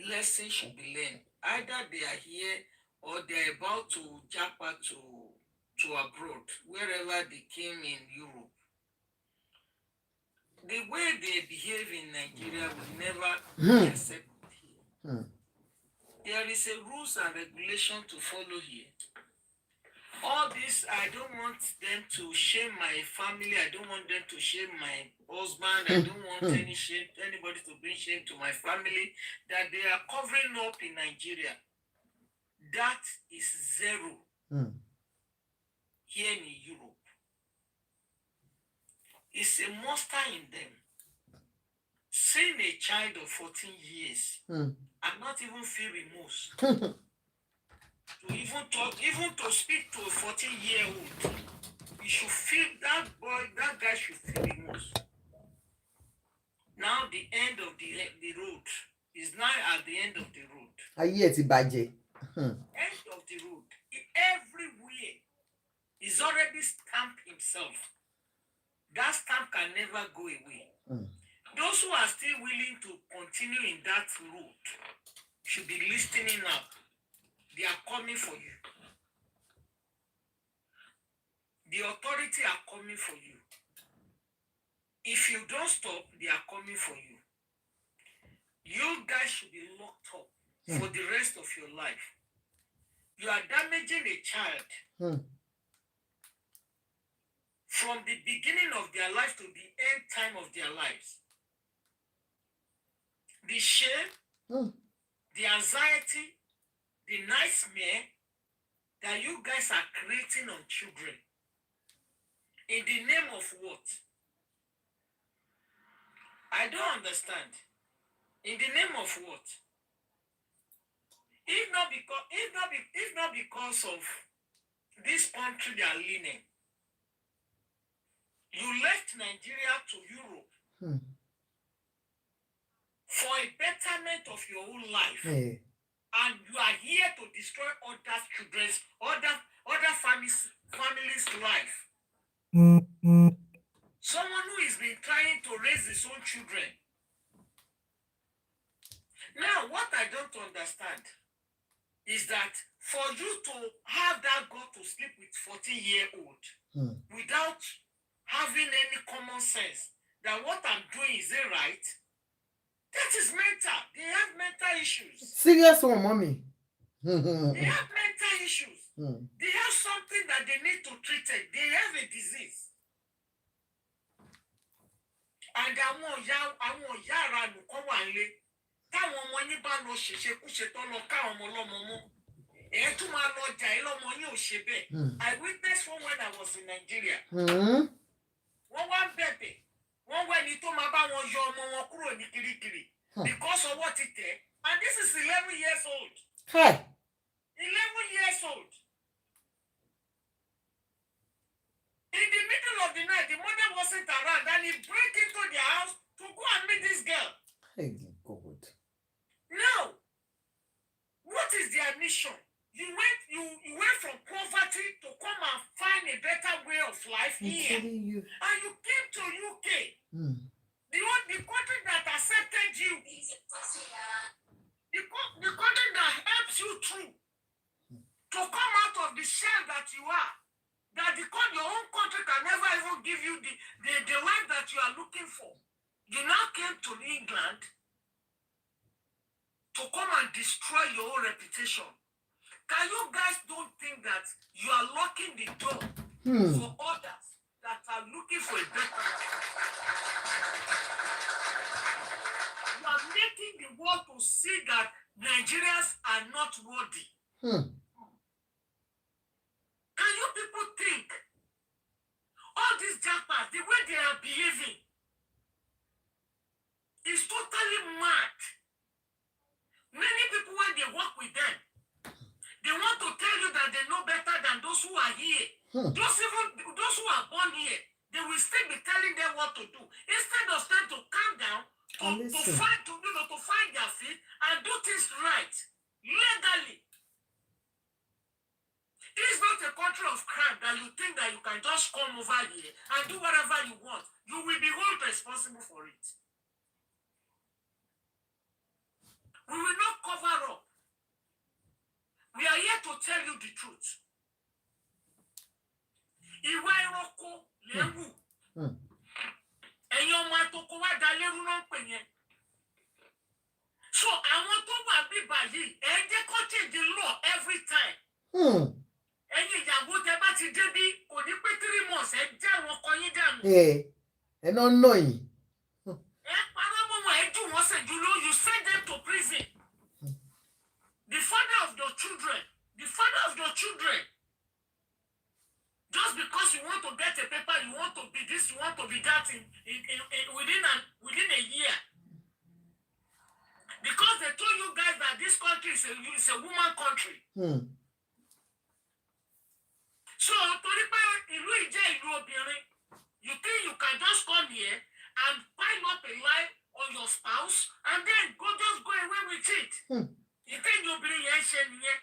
Lessons should be learned. Either they are here or they are about to jackpot to abroad, wherever they came in Europe. The way they behave in Nigeria will never be accepted here. There is a rules and regulation to follow here. All this, I don't want them to shame my family. I don't want them to shame my husband. I don't want anybody to bring shame to my family that they are covering up in Nigeria. That is zero here in Europe. It's a monster in them. Seeing a child of 14 years and not even feel remorse. To even talk, even to speak to a 14-year-old, you should feel that guy should feel remorse. Now the end of the road is now at the end of the road. End of the road. Everywhere. He's already stamped himself. That stamp can never go away. Those who are still willing to continue in that route should be listening up. They are coming for you. The authority are coming for you. If you don't stop, they are coming for you. You guys should be locked up for the rest of your life. You are damaging a child from the beginning of their life to the end time of their lives. The shame, the anxiety, the nightmare that you guys are creating on children. In the name of what? I don't understand. In the name of what? If not because of this country they are leaning. You left Nigeria to Europe for a betterment of your own life. And you are here to destroy other children's, other families' life. Someone who has been trying to raise his own children. Now, what I don't understand is that for you to have that go to sleep with 14-year-old without having any common sense that what I'm doing is it right. That is mental. They have mental issues. Serious one, mommy. They have mental issues. Hmm. They have something that they need to treat it. They have a disease. And àwọn ìyá ara nìkan wà nílé. Táwọn ọmọ yín bá lọ ṣèṣekúṣe tó lọ ká ọmọ ọlọ́mọ mọ́. Ẹ tún máa lọ jà ẹ́ lọ́mọ yín ò ṣe bẹ́ẹ̀. I witnessed one when I was in Nigeria. Wọ́n wá ń bẹ̀bẹ̀. Wọ́n wá ẹni tó máa bá wọn yọ ọmọ wọn kúrò ní Kirikiri. Because of what it is. And this is 11 years old. Hi. 11 years old. In the middle of the night, the mother wasn't around, and he broke into their house to go and meet this girl. Hey, God. Now, what is their mission? You went from poverty to come and find a better way of life here, and you came to UK, the country that accepted you, the country that helps you through to come out of the shell that you are. That your own country can never even give you the life that you are looking for. You now came to England to come and destroy your own reputation. Can you guys don't think that you are locking the door for others that are looking for a better life? You are making the world to see that Nigerians are not worthy. Can you people think all these jackpots, the way they are behaving, is totally mad? Many people, when they work with them, they want to tell you that they know better than those who are here. Those who are born here, they will still be telling them what to do. Instead of them to calm down, to find their feet and do things right, legally. This is not a country of crime that you think that you can just come over here and do whatever you want. You will be held responsible for it. We will not cover up. We are here to tell you the truth. Ìwà ẹranko lẹ́wù. Ẹ̀yin ọmọ àtọkọ wá da lérú náà ń pè yẹn. So àwọn tó wà bíbà yìí, ẹ jẹ́ kó change the law every time. Ẹ̀yin ìyàwó tẹ́ bá ti débí kò ní pé 3 months ẹ jẹ́ àwọn ọkọ yín dànù. Ẹ náà nà yín. Ẹ parọ́ mọ́ wọn, ẹ jù wọ́n sẹ̀ jù lọ, you send them to prison. The father of your children, just because you want to get a paper, you want to be this, you want to be that within a year. Because they told you guys that this country is a woman country. So, you think you can just come here and pile up a lie on your spouse and then just go away with it? You think you'll be here?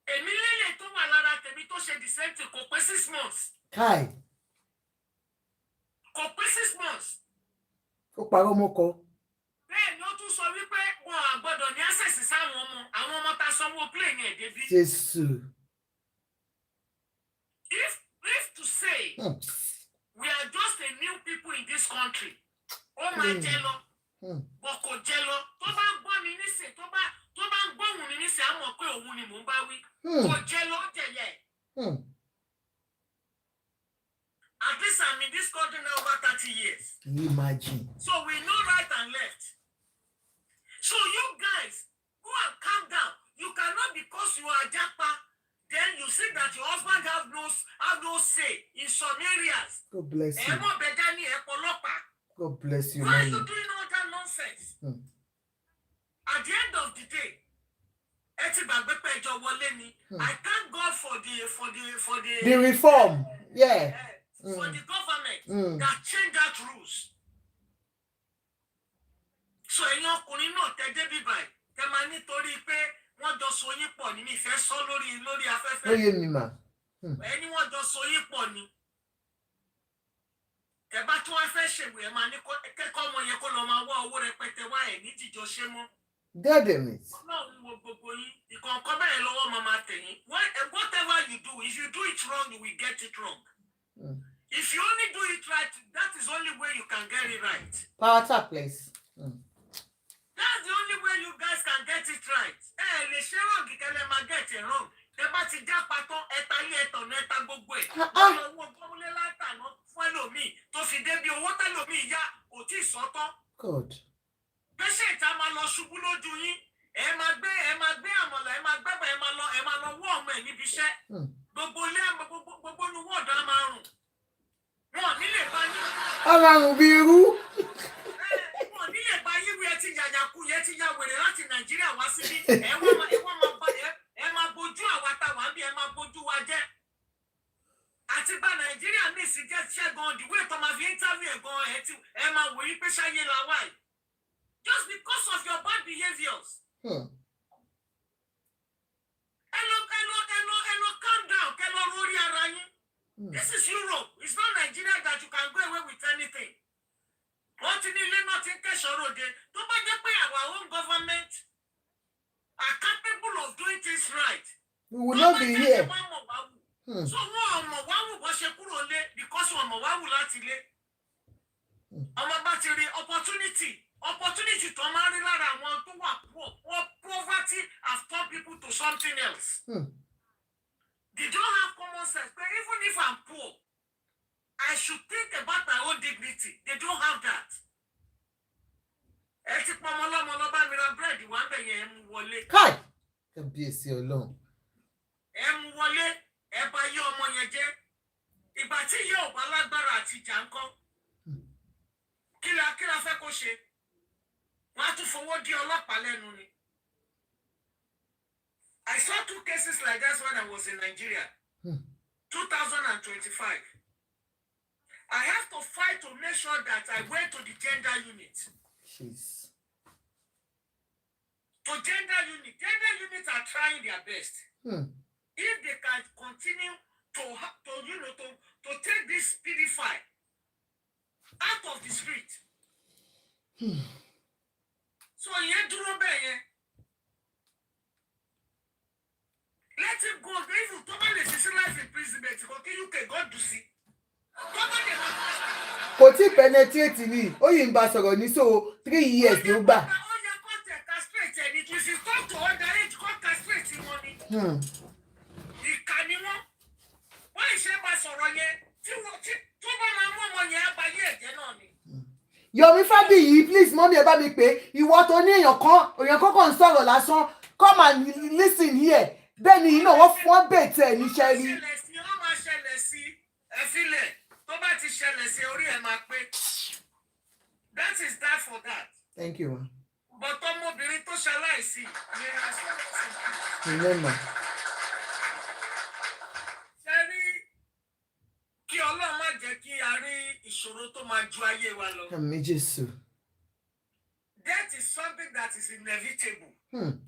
Emily tó wà lára tèmi tó ṣe the same thing kò pé 6 months. Kai. Kò pé 6 months. Ó parọ́ mọ́kọ. Bẹ́ẹ̀ ni ó tún sọ wípé wọn à gbọ́dọ̀ ní access sáwọn ọmọ tá sanwó plane ẹ̀ débi. Jésù. If to say we are just a new people in this country, ó máa jẹ lọ, bọ̀ kò jẹ lọ, tó bá ń gbọ́ mi nísìn, tó bá ń gbóhùn mi nísìn, á mọ̀ pé òun ni mò ń bá wí. Kò jẹ lọ, ó jẹyẹ. At least I'm in this country now over 30 years. Can you imagine? So we know right and left. So you guys, go and calm down. You cannot, because you are Japa, then you see that your husband have no say in some areas. God bless you. God bless you. Why are you doing all that nonsense? At the end of the day, I thank God for the reform. Yeah. For the government that changed that rules. So ọkùnrin náà tẹ́ débi báyìí, tẹ́ máa nítorí pé wọ́n jọ so yín pọ̀ ní mi fẹ́ sọ lórí afẹ́fẹ́. Oye mi mà. Ẹni wọ́n jọ so yín pọ̀ ni. Tẹ́ bá tún wá fẹ́ ṣèwé ẹ máa ní kẹ́kọ̀ọ́ ọmọ yẹn kó lọ máa wá owó rẹpẹtẹ wá ẹ̀ ní jíjọ ṣe mọ́. Dademit. Ọlọ́run wo gbogbo yín, ìkọ̀ọ̀kan bẹ́ẹ̀ lọ́wọ́ máa máa tẹ̀yìn. Whatever you do, if you do it wrong, you will get it wrong. If you only do it right, that is only way you can get it right. Power tap, please. That's the only way you guys can get it right. Le ṣe wrong, kele ma get it wrong. Tẹ́ bá ti já patán, ẹ̀ta yé ẹ̀tọ̀ nẹ́ta gbogbo ẹ̀. Owó gbọ́múlé látàná fún ẹlòmíì tó fi débi owó tẹ́lòmíì yá kò tí ì sọ́tán. Good. Patient a máa lọ ṣubú lójú yín. Ẹ máa gbé àmọ̀là, ẹ máa gbẹ́bẹ̀, ẹ máa lọ wọ́ ọmọ ẹ̀ níbi iṣẹ́. Gbogbo ilé gbogbo ní wọ́ọ̀dù á máa rùn. Wọn ò ní lè bá yín. Ọlọ́run bí irú. Wọn ò ní lè bá yín wí ẹ ti yàyàkú yẹ ti ya wèrè láti Nàìjíríà wá síbí. Ẹ máa bójú àwa táwa bí ẹ máa bójú wa jẹ́. Àti gba Nàìjíríà ní ìsìnkẹ́ ṣẹ́gun the way tó máa fi interview ẹ̀gan ẹ máa wò yí pé ṣáyé la wà yìí. Just because of your bad behaviours. Hello, calm down. Hello, Rory Arani. This is Europe. It's not Nigeria that you can go away with anything. Not in the not in Kesharode. Don't forget our own government are capable of doing things right. We will not be here. So because opportunity to marry and to work poor. Poverty has turned people to something else. They don't have common sense. But even if I'm poor, I should think about my own dignity. They don't have that. Kai! Kábíyèsí Ọlọ́run. I saw 2 cases like that when I was in Nigeria. 2025. I have to fight to make sure that I went to the gender unit. Jeez. To gender unit. Gender units are trying their best. If they can continue to take this pedify out of the street. So let him go. Even Tope is life imprisonment. You can go to see. Kò tí penetrate ni. Ó yìí ń bá sọ̀rọ̀ ní so 3 years ló gbà. Yomi Fabiyi, please, mommy, ẹ bá mi pé ìwọ tó ní èèyàn kan ń sọ̀rọ̀ lásán. Come and listen here. Then you know what one better ni Sherry. That is that for that. Thank you, ma. But ọmọbìnrin tó ṣaláìsí. Remember. Sherry, kí Ọlọ́run má jẹ́ kí a rí ìṣòro tó máa ju ayé wa lọ. Àmín Jésù. Death is something that is inevitable.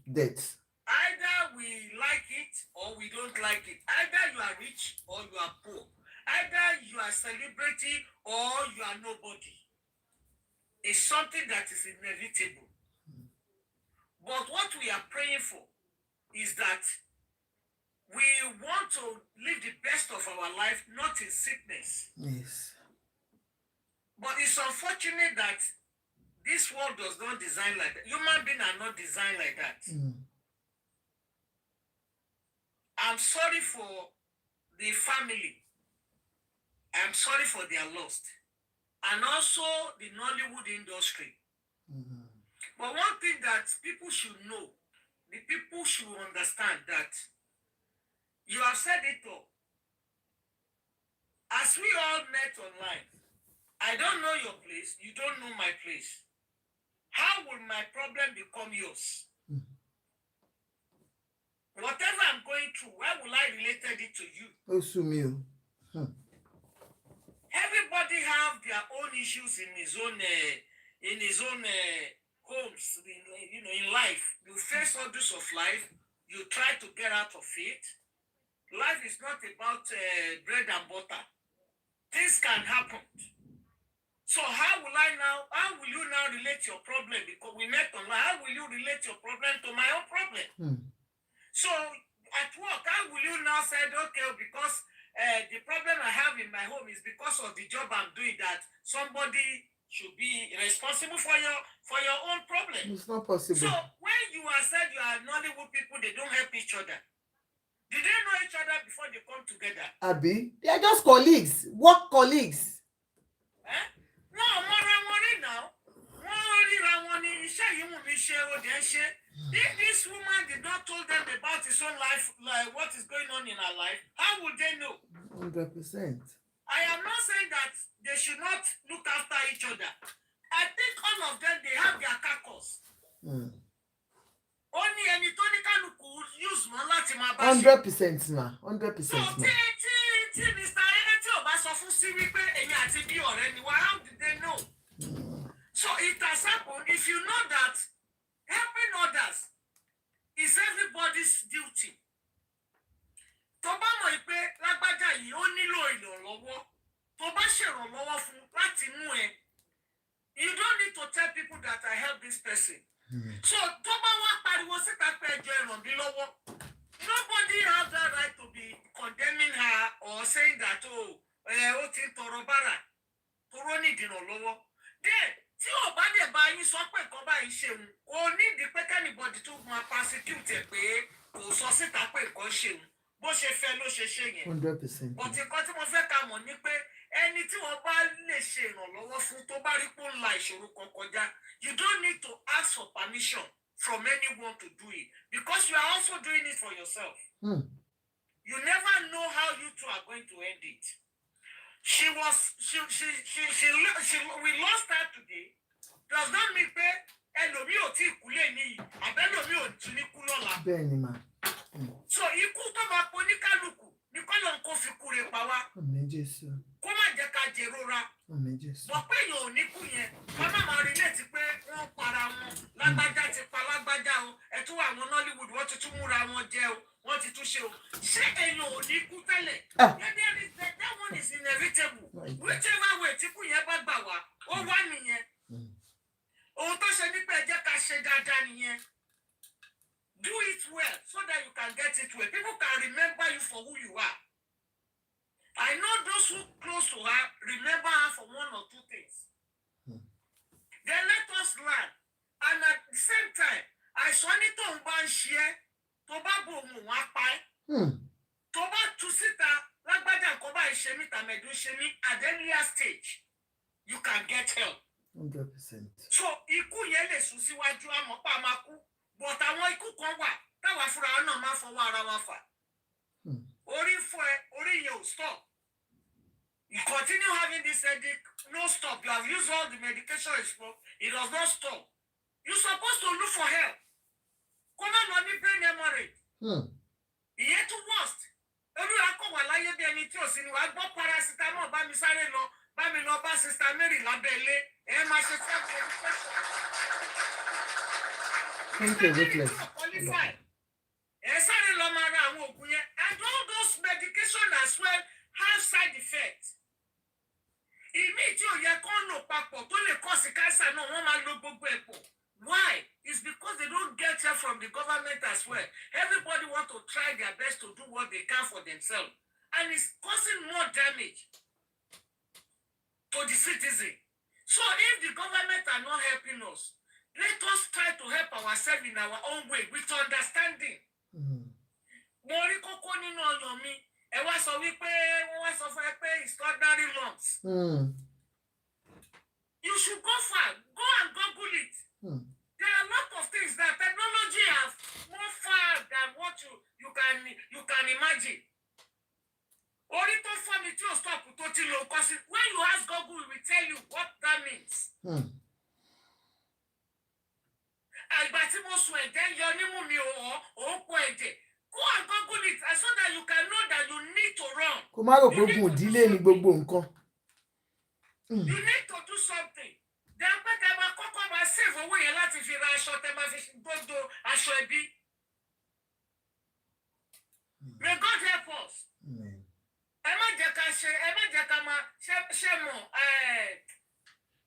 Death. Either we like it or we don't like it. Either you are rich or you are poor. Either you are celebrity or you are nobody. It's something that is inevitable. But what we are praying for is that we want to live the best of our life, not in sickness. Yes. But it's unfortunate that this world does not design like that. Human beings are not designed like that. I'm sorry for the family. I'm sorry for their loss. And also the Nollywood industry. But one thing that people should know, the people should understand that you have said it all. As we all met online, I don't know your place, you don't know my place. How will my problem become yours? Whatever I'm going through, why will I relate it to you? Everybody have their own issues in his own homes, in life. You face orders of life. You try to get out of it. Life is not about bread and butter. Things can happen. So how will you now relate your problem? Because we met online. How will you relate your problem to my own problem? So at work, how will you now say, okay, because the problem I have in my my home is because of the job I'm doing that somebody should be responsible for your own problem. It's not possible. So when you are said you are Nollywood people, they don't help each other. Did they know each other before they come together? Abi, they are just colleagues, work colleagues. If this woman did not tell them about his own life, like what is going on in her life, how would they know? 100%. I am not saying that they should not look after each other. I think all of them, they have their carcass. Only any Tony can use Malati Mabashi. 100% ma. 100% So, ma. Mr. Eneti Obasofu see we pay any atibi already. How did they know? So it has happened. If you know that helping others is everybody's duty. Tó bá mọ̀ pé lágbájá yìí ó nílò ìrànlọ́wọ́, tó bá ṣèrànlọ́wọ́ fún láti mú ẹ. You don't need to tell people that I help this person. So tó bá wá pariwo síta pé ẹjọ́ ìrànlọ́wọ́. Nobody has the right to be condemning her or saying that ó ti tọrọ bárà tóró ní ìdìrànlọ́wọ́. Then tí ò bá dẹ̀ bá yín sọ pé nǹkan báyìí ṣeun, o nídìí pé kẹ́nìbọ̀dì tó máa persecute ẹ̀ pé kò sọ síta pé nǹkan ṣeun. Bó ṣe fẹ́ ló ṣe ṣe yẹn. 100%. But nǹkan tí mo fẹ́ ká mọ̀ ni pé ẹni tí wọ́n bá lè ṣe ìrànlọ́wọ́ fún tó bá rí pé ó ń la ìṣòro kan kọjá, you don't need to ask for permission from anyone to do it because you are also doing it for yourself. You never know how you two are going to end it. We lost her today. Does that mean pé ẹlòmíì ò tí ì kú lé ní àbẹ́lòmíì ò tún ní kú lọ́la? Bẹ́ẹ̀ni ma. So ikú tó máa pọ̀ ní kálukú ní kọ́lọ̀ kó fi kú rẹ̀ pa wá. Àmín Jésù. Kó má jẹ́ ká jèrora. Àmín Jésù. Bọ̀ pé èèyàn ò ní kú yẹn, ká má máa rí létí pé wọ́n para wọn. Lágbájá ti pa lágbájá o. Ẹ tún wà àwọn Nollywood, wọ́n ti tún múra wọn jẹ o. Wọ́n ti tún ṣe o. Ṣé èèyàn ò ní kú tẹ́lẹ̀? That one is inevitable. Whichever way tí kú yẹn bá gbà wá, ó wá nìyẹn. Ohun tó ṣe ní pé ẹ jẹ́ ká ṣe dáadáa nìyẹn. Do it well so that you can get it well. People can remember you for who you are. I know those who close to her remember her for one or two things. Then let us learn. And at the same time, I saw it on one share. Toba bomu wapa. Toba tusita lagbada koba ishemi tamedu shemi at any stage. You can get help. 100%. So iku yele susiwaju amopa maku. But àwọn ikú kan wà táwa fúnra náà máa fọwọ́ ara wa fà. Orí fún ẹ, orí yẹn ò stop. You continue having this headache, no stop. You have used all the medication it does not stop. You're supposed to look for help. Kó má lọ ní brain hemorrhage. Ìyẹn tún worst. Olúwa kò wà láyé bí ẹni tí ò sí ni wàá gbọ́ paracetamol bá mi sáré lọ bá Sister Mary lábẹ́ ilé. Ẹ máa ṣe self medication. Thank you, Vickless. And all those medication as well have side effects. Why? It's because they don't get help from the government as well. Everybody wants to try their best to do what they can for themselves. And it's causing more damage to the citizen. So if the government are not helping us, let us try to help ourselves in our own way with understanding. Mori koko nínú ọyàn mi, ẹ wá sọ wípé wọ́n wá sọ fún ẹ pé extraordinary lumps. You should go far. Go and Google it. There are a lot of things that technology has more far than what you can imagine. Orí tó fọ́ mi tí o stop tó ti lò kọ́ sí. When you ask Google, we will tell you what that means. Àgbà tí mo sùn ẹ̀jẹ̀ yọ nímú mi ò pọ̀ ẹ̀jẹ̀. Go and Google it so that you can know that you need to run. Kó má rò pé ogun ìdílé ni gbogbo nǹkan. You need to do something. Then pé tẹ́ bá kọ́kọ́ bá save owó yẹn láti fi ra aṣọ tẹ́ bá fi gbogbo aṣọ ẹbí. May God help us. Ẹ má jẹ́ ká máa ṣe mọ̀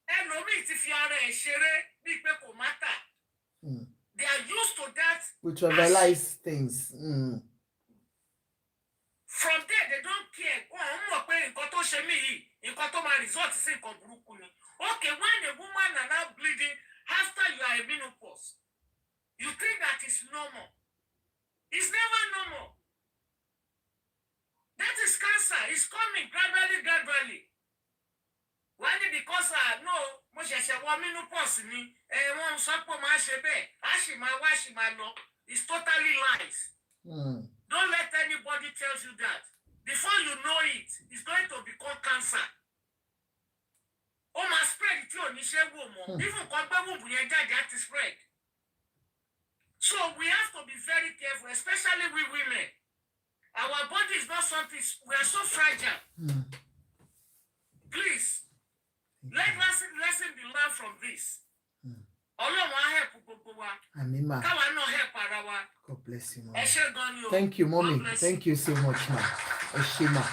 ẹlòmíì ti fi ara ẹ̀ ṣeré bíi pé kò má tà. They are used to that. We trivialize things. From there, they don't care. ṣe mí yìí, nǹkan tó máa result sí nǹkan burúkú ni. Okay, when a woman are now bleeding after you are a menopause, you think that is normal. It's never normal. That is cancer. It's coming gradually. Why? Because no, mo ṣẹ̀ṣẹ̀ wọ menopause ni. Wọ́n sọ pé máa ṣe bẹ́ẹ̀. A ṣì máa lọ. It's totally lies. Don't let anybody tell you that. Before you know it, it's going to become cancer. Oh, my spread it on even that is spread. So we have to be very careful, especially we women. Our body is not something, we are so fragile. Please, let lesson be learned from this. God bless you, Mommy. Thank you, Mommy. Thank you so much, ma. Eshima.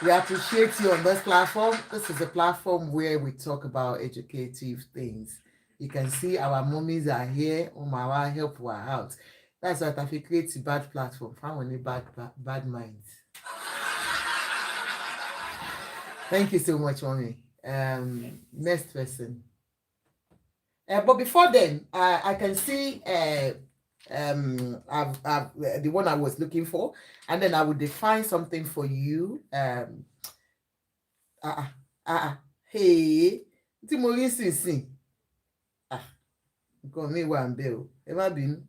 We appreciate you on this platform. This is a platform where we talk about educative things. You can see our mummies are here. Our help we are out. That's what I think creates a bad platform. Found only bad minds. Thank you so much, Mommy. Next person. But before then, I can see I've the one I was looking for, and then I will define something for you. Hey, Timori Sisi. Call me one bill. Ever been?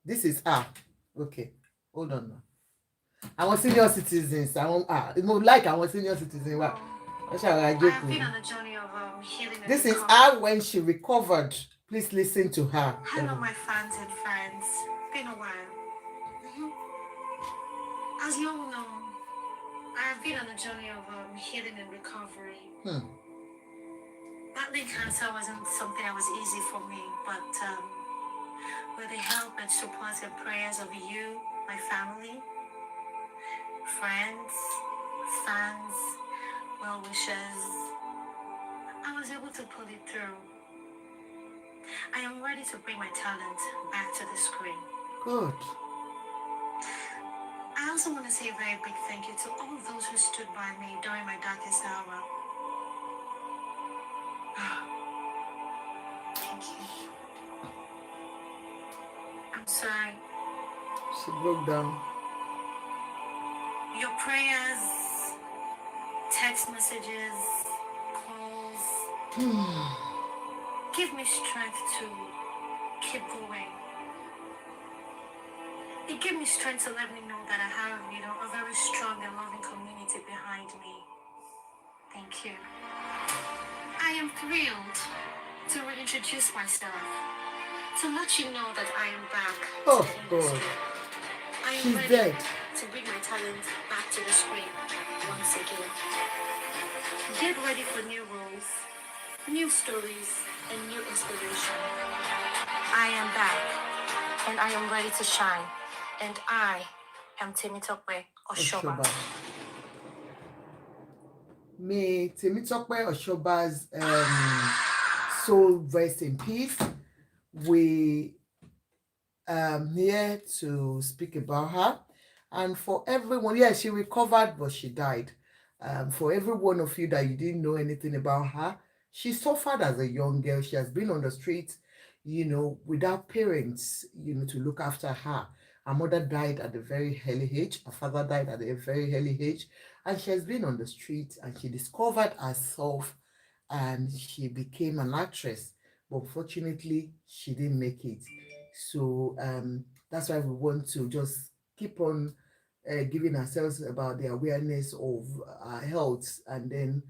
This is okay. Hold on now. I want senior citizens. I want I want senior citizens. What? I've been on a journey of healing. This is when she recovered. Please listen to her. Hello, my fans and friends. Been a while. As you all know, I have been on a journey of healing and recovery. Battling cancer wasn't something that was easy for me, but with the help and support and prayers of you, my family, friends, fans, well-wishers, I was able to pull it through. I am ready to bring my talent back to the screen. Good. I also want to say a very big thank you to all those who stood by me during my darkest hour. Thank you. I'm sorry. She broke down. Your prayers, text messages, calls, give me strength to keep going. It gave me strength to let me know that I have, a very strong and loving community behind me. Thank you. I am thrilled to reintroduce myself, to let you know that I am back. Oh, God. I am She's ready dead. to bring my talent back to the screen once again. Get ready for new roles, new stories, and new inspiration. I am back, and I am ready to shine. And I am Tope Osoba. May Tope Osoba's soul rest in peace. We here to speak about her, and for everyone, she recovered, but she died. For every one of you that you didn't know anything about her, she suffered as a young girl. She has been on the street, without parents, to look after her. Her mother died at a very early age. Her father died at a very early age, and she has been on the street, and she discovered herself, and she became an actress. But unfortunately, she didn't make it. So that's why we want to just keep on giving ourselves about the awareness of our health, and then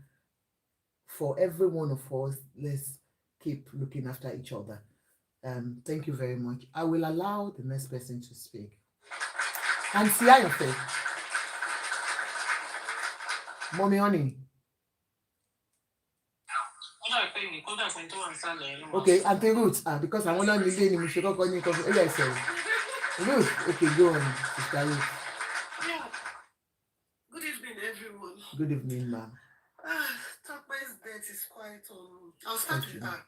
for every one of us, let's keep looking after each other. Thank you very much. I will allow the next person to speak. And see how you feel. Mommy honey. Okay, Auntie Ruth, because I want to leave any Michelle Ruth, okay, go on, Sister Ruth. Yeah. Good evening, everyone. Good evening, ma'am. Tope's death is quite I'll start with her.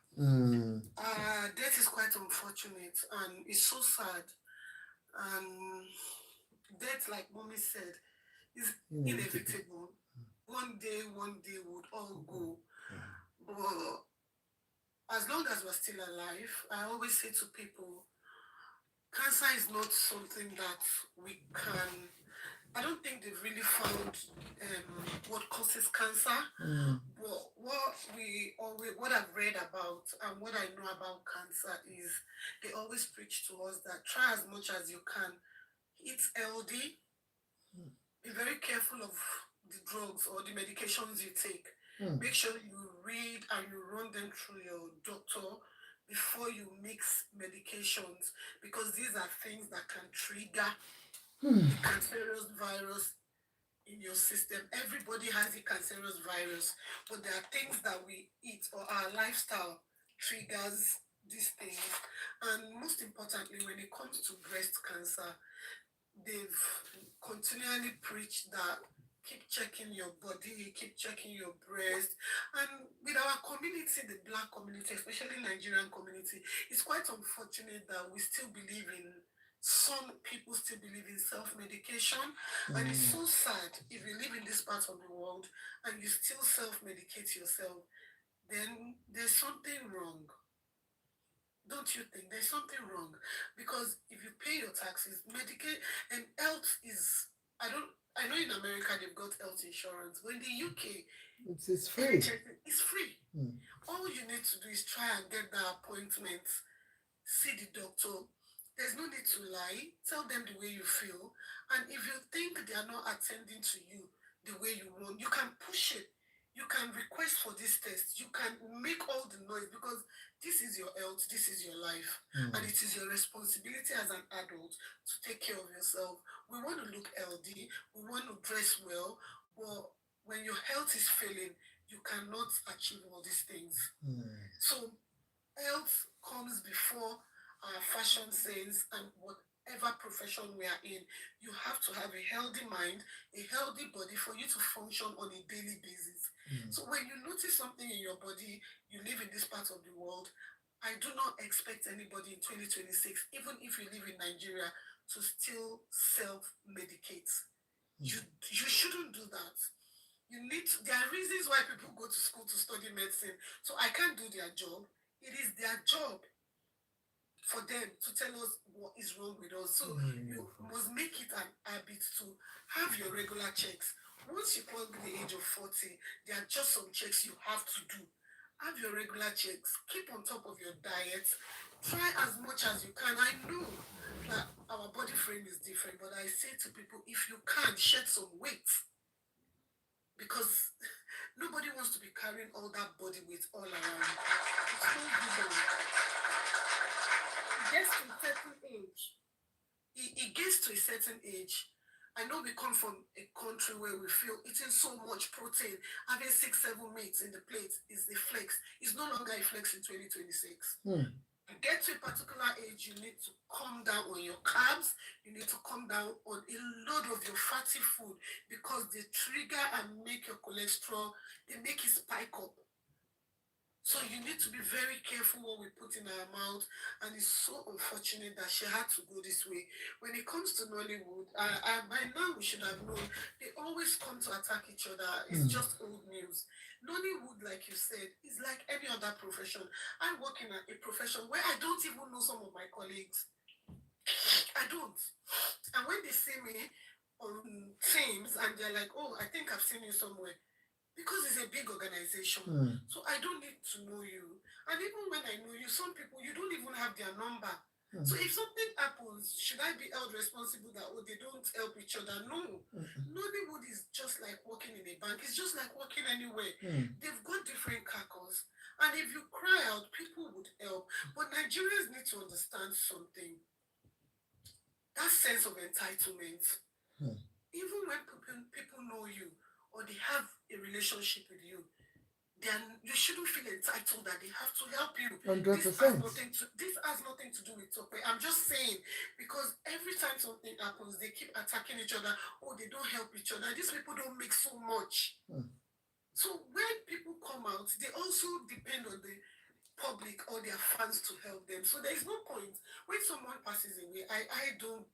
Death is quite unfortunate, and it's so sad. And death, like mommy said, is Inevitable. inevitable. One day would all go. But as long as we're still alive, I always say to people, cancer is not something that we can. I don't think they've really found what causes cancer. But what I've read about and what I know about cancer is they always preach to us that try as much as you can, eat healthy, be very careful of the drugs or the medications you take. Make sure you read and you run them through your doctor before you mix medications, because these are things that can trigger the cancerous virus in your system. Everybody has a cancerous virus, but there are things that we eat or our lifestyle triggers these things. And most importantly, when it comes to breast cancer, they've continually preached that keep checking your body, keep checking your breast. And with our community, the Black community, especially Nigerian community, it's quite unfortunate that we still believe in, some people still believe in self-medication. And it's so sad if you live in this part of the world and you still self-medicate yourself, then there's something wrong. Don't you think there's something wrong? Because if you pay your taxes, Medicaid and health is, I know in America they've got health insurance, but in the UK it's free. It's free. All you need to do is try and get that appointment, see the doctor. There's no need to lie. Tell them the way you feel. And if you think they are not attending to you the way you want, you can push it. You can request for this test. You can make all the noise, because this is your health, this is your life. And it is your responsibility as an adult to take care of yourself. We want to look healthy. We want to dress well. But when your health is failing, you cannot achieve all these things. So health comes before our fashion sense and whatever profession we are in. You have to have a healthy mind, a healthy body for you to function on a daily basis. So when you notice something in your body, you live in this part of the world, I do not expect anybody in 2026, even if you live in Nigeria, to still self-medicate. You shouldn't do that. You need to, there are reasons why people go to school to study medicine. So I can't do their job. It is their job for them to tell us what is wrong with us. So you must make it an habit to have your regular checks. Once you clock the age of 40, there are just some checks you have to do. Have your regular checks. Keep on top of your diet. Try as much as you can. I know that our body frame is different, but I say to people, if you can, shed some weight. Because nobody wants to be carrying all that body weight all around. It's no good. It gets to a certain age. It gets to a certain age. I know we come from a country where we feel eating so much protein, having 6-7 meats in the plate is a flex. It's no longer a flex in 2026. You get to a particular age, you need to come down on your carbs, you need to come down on a lot of your fatty food, because they trigger and make your cholesterol, they make it spike up. So you need to be very careful what we put in our mouth, and it's so unfortunate that she had to go this way. When it comes to Nollywood, by now we should have known, they always come to attack each other. It's just old news. Nollywood, like you said, is like any other profession. I work in a profession where I don't even know some of my colleagues. I don't. And when they see me on Teams and they're like, oh, I think I've seen you somewhere. Because it's a big organization. So I don't need to know you. And even when I know you, some people, you don't even have their number. So if something happens, should I be held responsible that, oh, they don't help each other? No. Nollywood is just like working in a bank. It's just like working anywhere. They've got different cackles. And if you cry out, people would help. But Nigerians need to understand something. That sense of entitlement. Even when people know you, or they have a relationship with you, then you shouldn't feel entitled that they have to help you. 100%. This has nothing to do with Tope. I'm just saying, because every time something happens, they keep attacking each other. Oh, they don't help each other. These people don't make so much. So when people come out, they also depend on the public or their fans to help them. So there is no point when someone passes away. I don't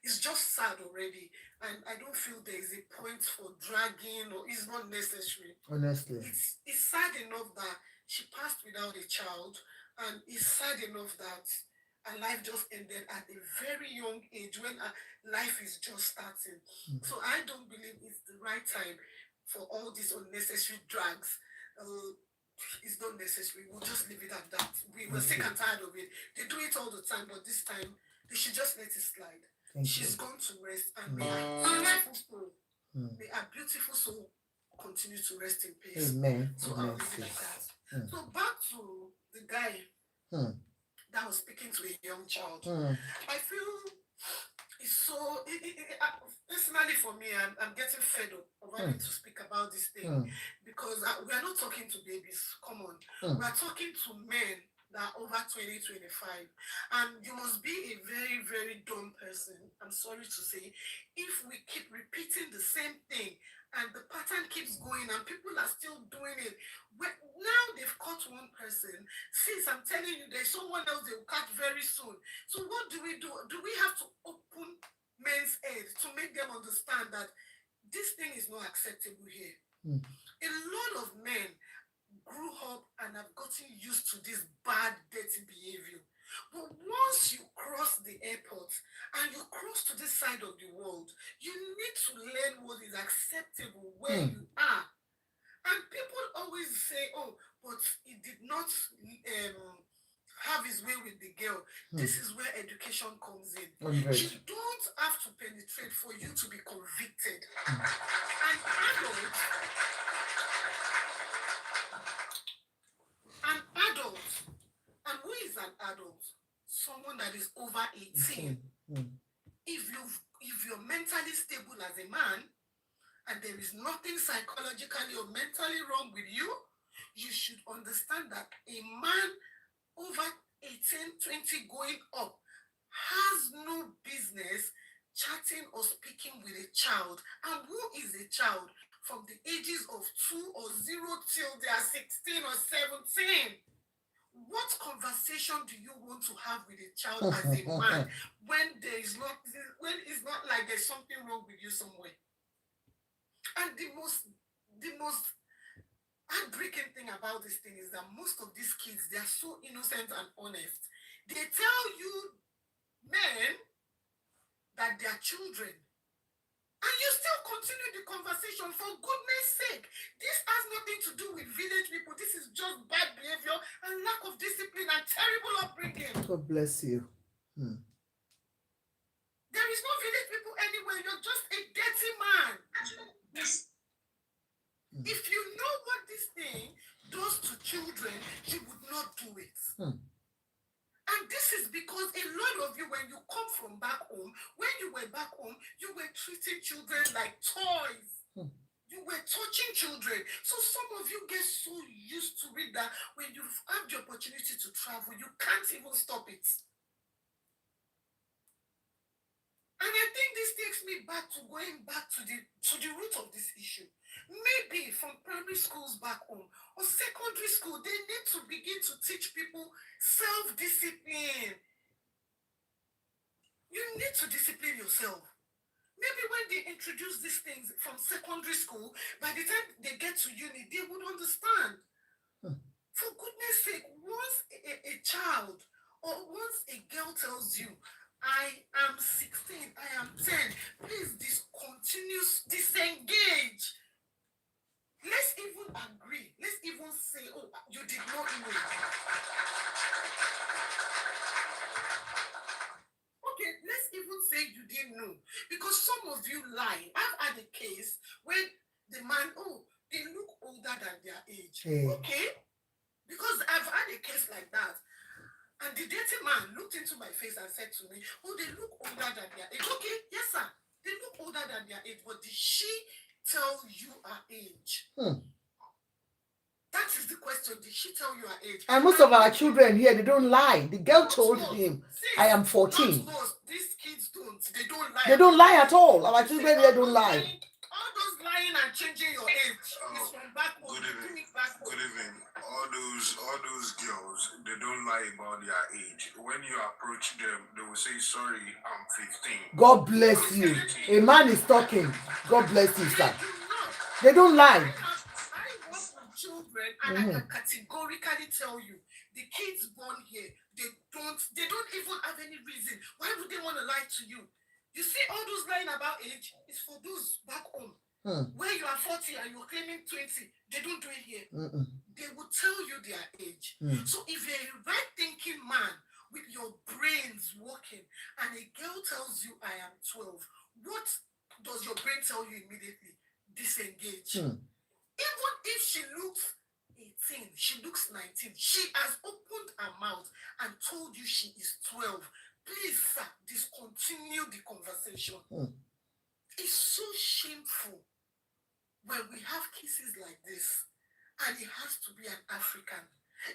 It's just sad already. And I don't feel there is a point for dragging, or it's not necessary. Honestly. It's sad enough that she passed without a child, and it's sad enough that her life just ended at a very young age when her life is just starting. So I don't believe it's the right time for all these unnecessary drags. It's not necessary. We'll just leave it at that. We were sick and tired of it. They do it all the time, but this time they should just let it slide. She's gone to rest, and may her beautiful soul, may her beautiful soul continue to rest in peace. Amen. So I'll leave it like that. So back to the guy that was speaking to a young child. I feel it's so. Personally, for me, I'm getting fed up of having to speak about this thing because we are not talking to babies. Come on, we are talking to men that are over 20, 25, and you must be a very, very dumb person, I'm sorry to say, if we keep repeating the same thing and the pattern keeps going and people are still doing it. Now they've caught one person. Since I'm telling you, there's someone else they will catch very soon. So what do? Do we have to open men's head to make them understand that this thing is not acceptable here? A lot of men grew up and have gotten used to this bad, dirty behavior. But once you cross the airport and you cross to this side of the world, you need to learn what is acceptable where you are. And people always say, oh, but he did not have his way with the girl. This is where education comes in. You don't have to penetrate for you to be convicted. An adult, and who is an adult? Someone that is over 18. If you're mentally stable as a man, and there is nothing psychologically or mentally wrong with you, you should understand that a man over 18, 20 going up has no business chatting or speaking with a child. And who is a child? From the ages of 2 or 0 till they are 16 or 17. What conversation do you want to have with a child as a man when it's not like there's something wrong with you somewhere? And the most heartbreaking thing about this thing is that most of these kids, they are so innocent and honest. They tell you, men, that they are children. And you still continue the conversation. For goodness sake, this has nothing to do with village people. This is just bad behavior and lack of discipline and terrible upbringing. God bless you. There is no village people anywhere. You're just a dirty man. If you know what this thing does to children, you would not do it. And this is because a lot of you, when you come from back home, when you were back home, you were treating children like toys. You were touching children. So some of you get so used to it that when you have the opportunity to travel, you can't even stop it. And I think this takes me back to going back to the root of this issue. Maybe from primary schools back home or secondary school, they need to begin to teach people self-discipline. You need to discipline yourself. Maybe when they introduce these things from secondary school, by the time they get to uni, they would understand. For goodness sake, once a child or once a girl tells you, I am 16, I am 10, please disengage. Let's even agree. Let's even say, oh, you did not know. Okay, let's even say you didn't know. Because some of you lie. I've had a case when the man, they look older than their age. Okay? Because I've had a case like that. And the dirty man looked into my face and said to me, oh, they look older than their age. Okay, yes, sir. They look older than their age. But did she tell you her age? That is the question. Did she tell you her age? And most of our children here, they don't lie. The girl told him, I am 14. These kids don't. They don't lie. They don't lie at all. Our children here don't lie. All those lying and changing your age is from back home. Good evening. All all those girls, they don't lie about their age. When you approach them, they will say, "Sorry, I'm 15." God bless you. A man is talking. God bless you, sir. They don't lie. I work with children, and I can categorically tell you, the kids born here, they don't even have any reason. Why would they want to lie to you? You see, all those lying about age is for those back home. Where you are 40 and you're claiming 20, they don't do it here. They will tell you their age. So if you're a right-thinking man with your brains working, and a girl tells you, "I am 12," what does your brain tell you immediately? Disengage. Even if she looks 18, she looks 19, she has opened her mouth and told you she is 12. Please, sir, discontinue the conversation. It's so shameful when we have cases like this, and it has to be an African.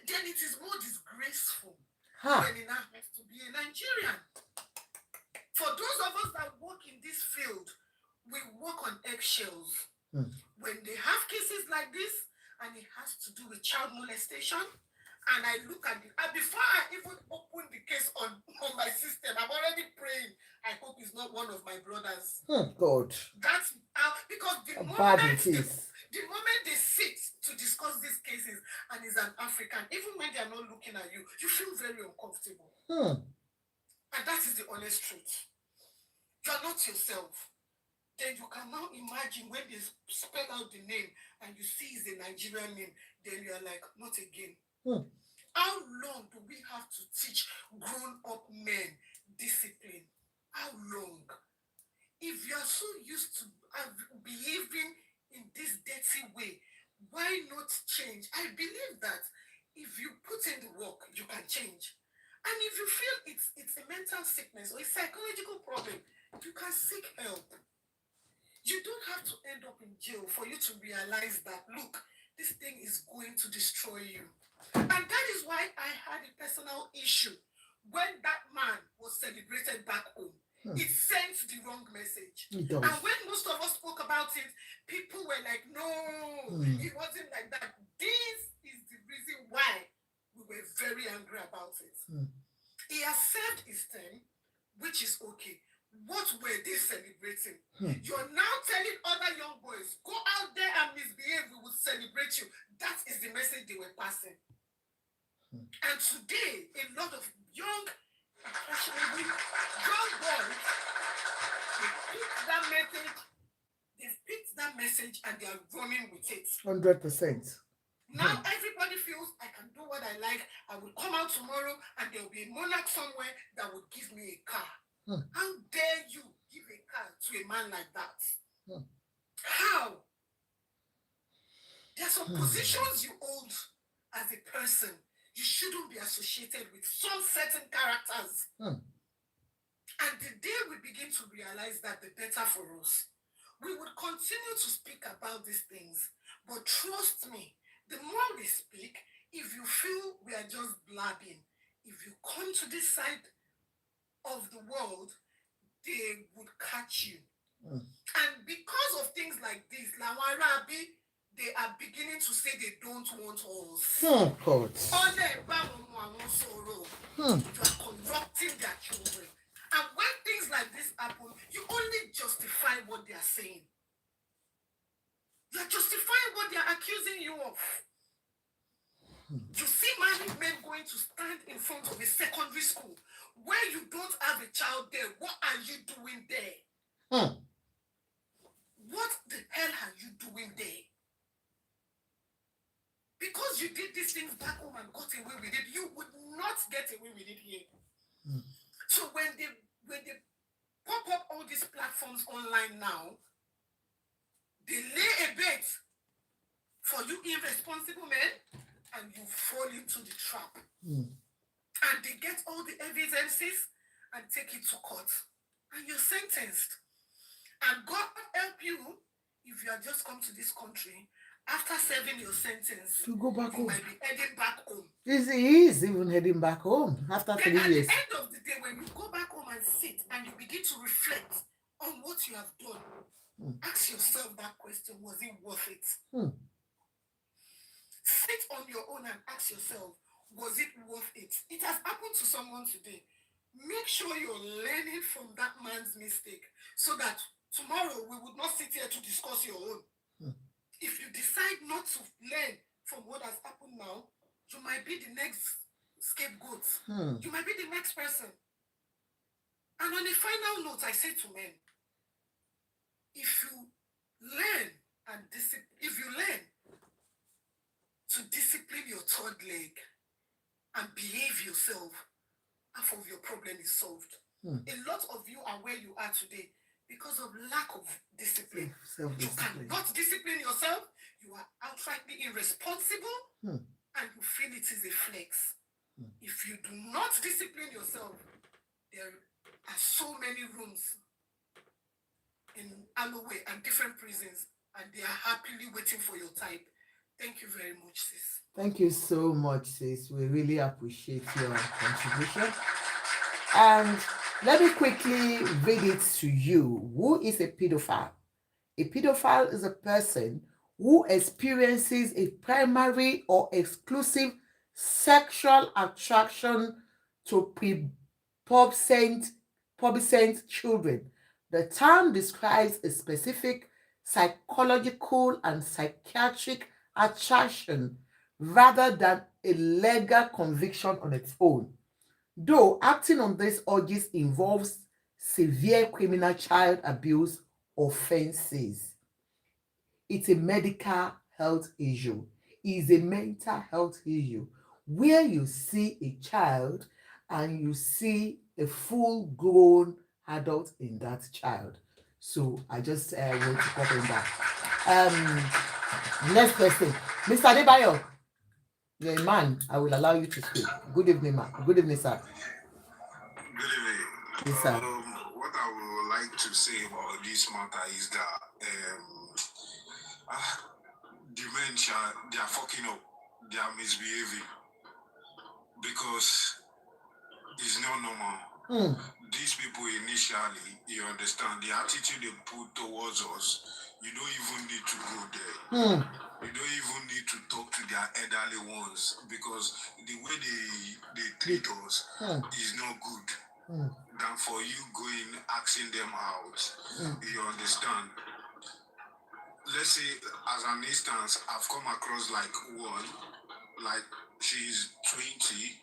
Then it is more disgraceful when it now has to be a Nigerian. For those of us that work in this field, we work on eggshells. When they have cases like this, and it has to do with child molestation, and I look at it, and before I even open the case on my system, I'm already praying, I hope it's not one of my brothers. God. That's because the Bad it is. the moment they sit to discuss these cases, and it's an African, even when they're not looking at you, you feel very uncomfortable. And that is the honest truth. You're not yourself. Then you can now imagine when they spell out the name and you see it's a Nigerian name, then you're like, not again. How long do we have to teach grown-up men discipline? How long? If you're so used to behaving in this dirty way, why not change? I believe that if you put in the work, you can change. And if you feel it's a mental sickness or a psychological problem, you can seek help. You don't have to end up in jail for you to realize that, look, this thing is going to destroy you. And that is why I had a personal issue when that man was celebrated back home. It sent the wrong message. And when most of us spoke about it, people were like, no, it wasn't like that. This is the reason why we were very angry about it. He has served his term, which is okay. What were they celebrating? You're now telling other young boys, go out there and misbehave, we will celebrate you. That is the message they were passing. And today, a lot of young, impressionable, young boys, they've picked that message and they are running with it. 100%. Now everybody feels I can do what I like. I will come out tomorrow and there will be a monarch somewhere that will give me a car. How dare you give a car to a man like that? How? There are some positions you hold as a person. You shouldn't be associated with some certain characters. And the day we begin to realize that, the better for us. We would continue to speak about these things. But trust me, the more we speak, if you feel we are just blabbing, if you come to this side of the world, they would catch you. And because of things like this, Lawarabi, they are beginning to say they don't want us. God. You are corrupting their children. And when things like this happen, you only justify what they are saying. You are justifying what they are accusing you of. You see married men going to stand in front of a secondary school where you don't have a child there. What are you doing there? What the hell are you doing there? Because you did these things back home and got away with it, you would not get away with it here. So when they pop up all these platforms online now, they lay a bet for you irresponsible men, and you fall into the trap. And they get all the evidences and take it to court. And you're sentenced. And God help you if you have just come to this country. After serving your sentence, To go back home. you might be heading back home. He is even heading back home after 3 Then at years. the end of the day, when you go back home and sit and you begin to reflect on what you have done, ask yourself that question, was it worth it? sit on your own and ask yourself, was it worth it? It has happened to someone today. Make sure you're learning from that man's mistake so that tomorrow we would not sit here to discuss your own. If you decide not to learn from what has happened now, you might be the next scapegoat. You might be the next person. And on a final note, I say to men, if you learn to discipline your third leg and behave yourself, half of your problem is solved. A lot of you are where you are today because of lack of discipline. You cannot discipline yourself. You are outrightly irresponsible, and you feel it is a flex. If you do not discipline yourself, there are so many rooms in Alloway and different prisons, and they are happily waiting for your type. Thank you very much, sis. Thank you so much, sis. We really appreciate your contribution. And let me quickly read it to you. Who is a pedophile? A pedophile is a person who experiences a primary or exclusive sexual attraction to prepubescent children. The term describes a specific psychological and psychiatric attraction rather than a legal conviction on its own. Though acting on these urges involves severe criminal child abuse offenses, it's a medical health issue. It's a mental health issue where you see a child and you see a full-grown adult in that child. So I just want to cover that. Next question, Mr. Adebayo. You're a man. I will allow you to speak. Good evening, ma. Good evening, sir. Good evening. Yes, sir. What I would like to say about this matter is that dementia, they are fucking up. They are misbehaving because it's not normal. These people initially, you understand, the attitude they put towards us, you don't even need to go there. You don't even need to talk to their elderly ones because the way they treat us is not good. Than for you going asking them out. You understand? Let's say, as an instance, I've come across like one, like she's 20,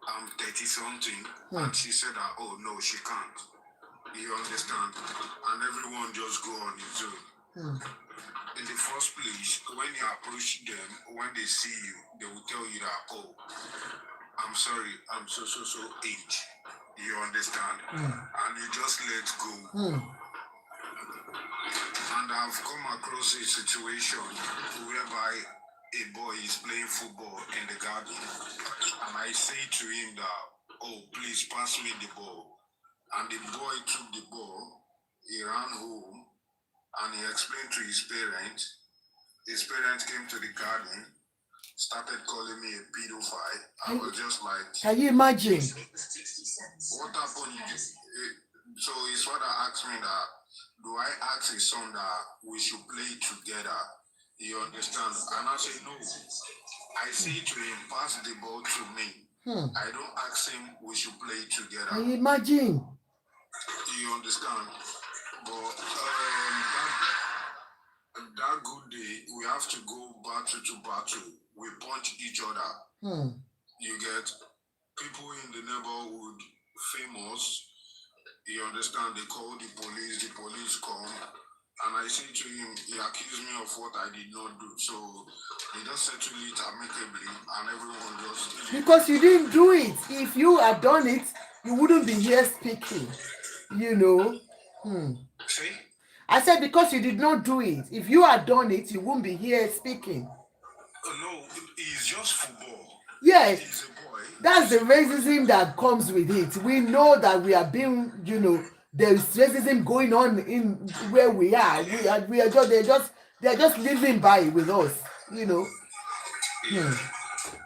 I'm 30 something, and she said that, oh no, she can't. You understand? And everyone just go on its own. In the first place, when you approach them, when they see you, they will tell you that, oh, I'm sorry, I'm so age. You understand? And you just let go. And I've come across a situation whereby a boy is playing football in the garden, and I say to him that, oh, please pass me the ball. And the boy took the ball, he ran home, and he explained to his parents. His parents came to the garden, started calling me a pedophile. I was just like, can you imagine? What happened? So his father asked me that, do I ask his son that we should play together? You understand? And I say, no. I say to him, pass the ball to me. I don't ask him we should play together. Can you imagine? You understand? But that good day, we have to go battle to battle. We punch each other. You get people in the neighborhood famous. You understand? They call the police come. And I say to him, he accused me of what I did not do. So they just settle it amicably and everyone just... Because you didn't do it. If you had done it, you wouldn't be here speaking. You know? See? I said because you did not do it. If you had done it, you wouldn't be here speaking. No, it's just football. Yeah. He's a boy. That's the racism that comes with it. We know that we are being, you know, there is racism going on in where we are. We are just they're just living by with us, you know.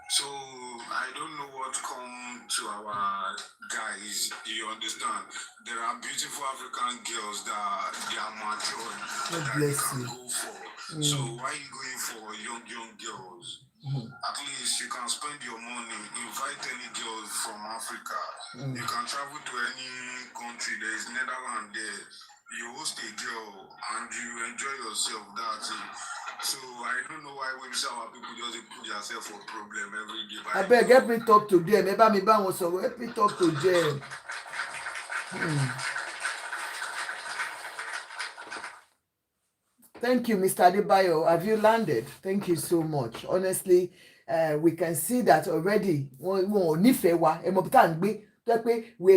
So I don't know what come to our guys. You understand? There are beautiful African girls that they are mature that they can go for. So why are you going for young girls? At least you can spend your money, invite any girls from Africa. You can travel to any country. There is Netherlands there. You host a girl and you enjoy yourself. That's it. So I don't know why we our people just put yourself for problem every day. I beg, help me talk to them. Help me talk to them. Thank you, Mr. Adebayo. Have you landed? Thank you so much. Honestly, we can see that already. We're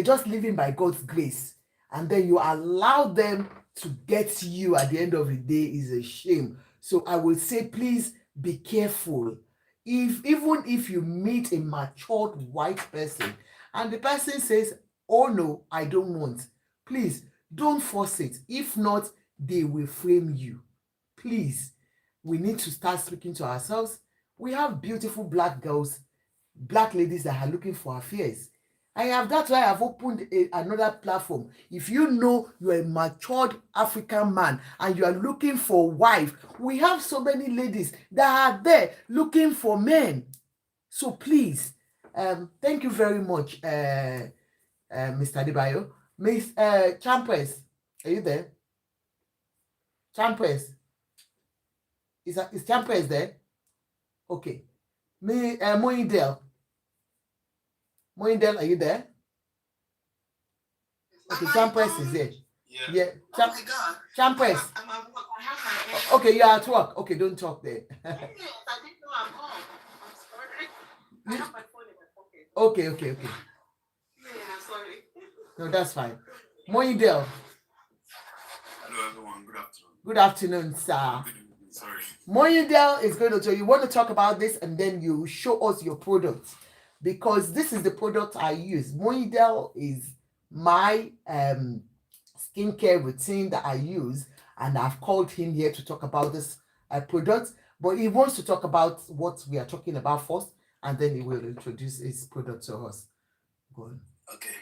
just living by God's grace. And then you allow them to get you at the end of the day is a shame. So I will say, please be careful. Even if you meet a matured white person and the person says, oh no, I don't want, please don't force it. If not, they will frame you. Please, we need to start speaking to ourselves. We have beautiful black girls, black ladies that are looking for affairs. That's why I've opened another platform. If you know you're a matured African man and you are looking for a wife, we have so many ladies that are there looking for men. So please, thank you very much, Mr. Adebayo. Miss Champers, are you there? Champers. Is Champers there? Okay. Moindel. Moindel, are you there? Okay, Champers is there. Yeah. Oh my God. Champers. I'm at work. I have my Okay, you're at work. Okay, don't talk there. Yes, I didn't know I'm home. I'm sorry. I have my phone in my pocket. Okay. Yeah, I'm sorry. No, that's fine. Moindel. Hello everyone, good afternoon. Good afternoon, sir. Good evening, sorry. Moindel is going to tell you want to talk about this and then you show us your product because this is the product I use. Moindel is my skincare routine that I use, and I've called him here to talk about this product, but he wants to talk about what we are talking about first, and then he will introduce his product to us. Go on. Okay,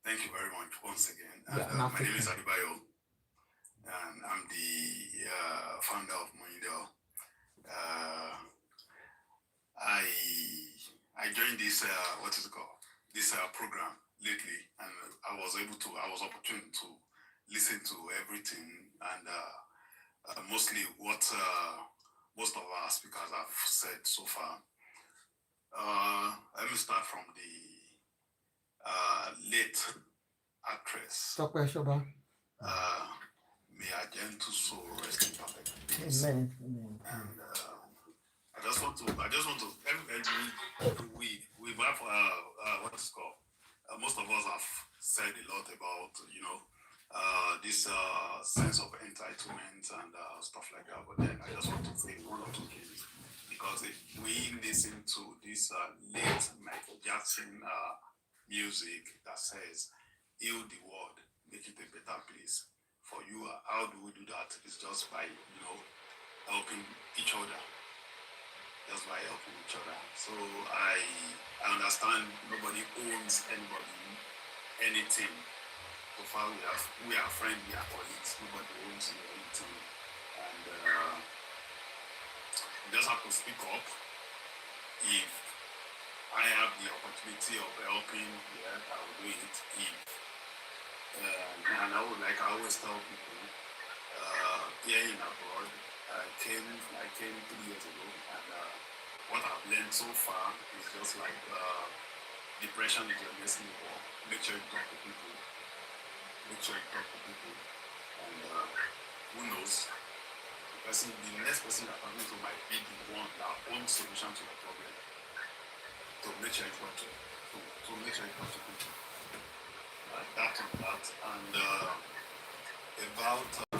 thank you very much once again. Yeah, My name is Adebayo, and I'm the founder of Moindel. I joined this this program lately, and I was opportune to listen to everything, and mostly what most of our speakers have said so far. Let me start from the late actress Tope Osoba. May her gentle soul rest in perfect peace. Amen. And I just want to we have what is called most of us have said a lot about this sense of entitlement and stuff like that, but then I just want to say one or two things, because if we listen to this late Michael Jackson music that says heal the world, make it a better place for you, how do we do that? It's just by helping each other. Just by helping each other. So I understand nobody owns anybody anything. So far we are friends, we are colleagues. Nobody owns you anything, and you just have to speak up. If I have the opportunity of helping, yeah, I will do it. And I always tell people, here in abroad, I came 3 years ago, and what I've learned so far is just like depression is your next neighbor. Make sure you talk to people. And who knows? The next person that comes to might be the one that owns solution to the problem. So make sure you talk to people. That and about the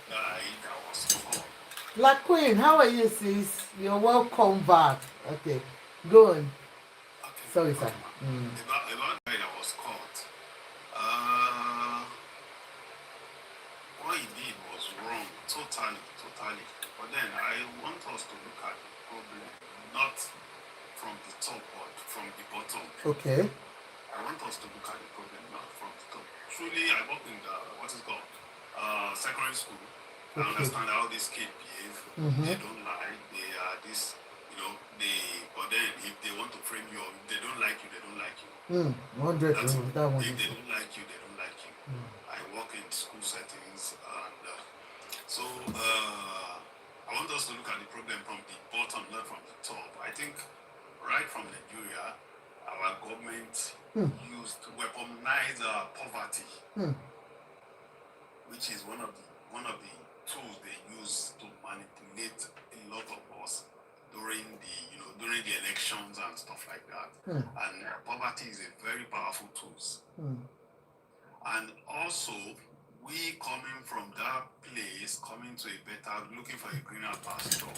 guy that was called. Black Queen, how are you, sis? You're welcome back. Okay, go on. Okay. Sorry, sir. About the guy that was caught. What he did was wrong, totally. But then I want us to look at the problem not from the top, but from the bottom. Okay. I want us to look at the problem not from the top. Truly, I work in the secondary school. I understand how these kids behave. They don't lie. They are this, but then if they want to frame you, if they don't like you, they don't like you. 100. That's it. That one. If they don't like you, they don't like you. I work in school settings, and I want us to look at the problem from the bottom, not from the top. I think right from Nigeria, our government used to weaponize poverty, which is one of the tools they use to manipulate a lot of us during the elections and stuff like that. And poverty is a very powerful tool. And also, we coming from that place, coming to a better, looking for a greener pasture.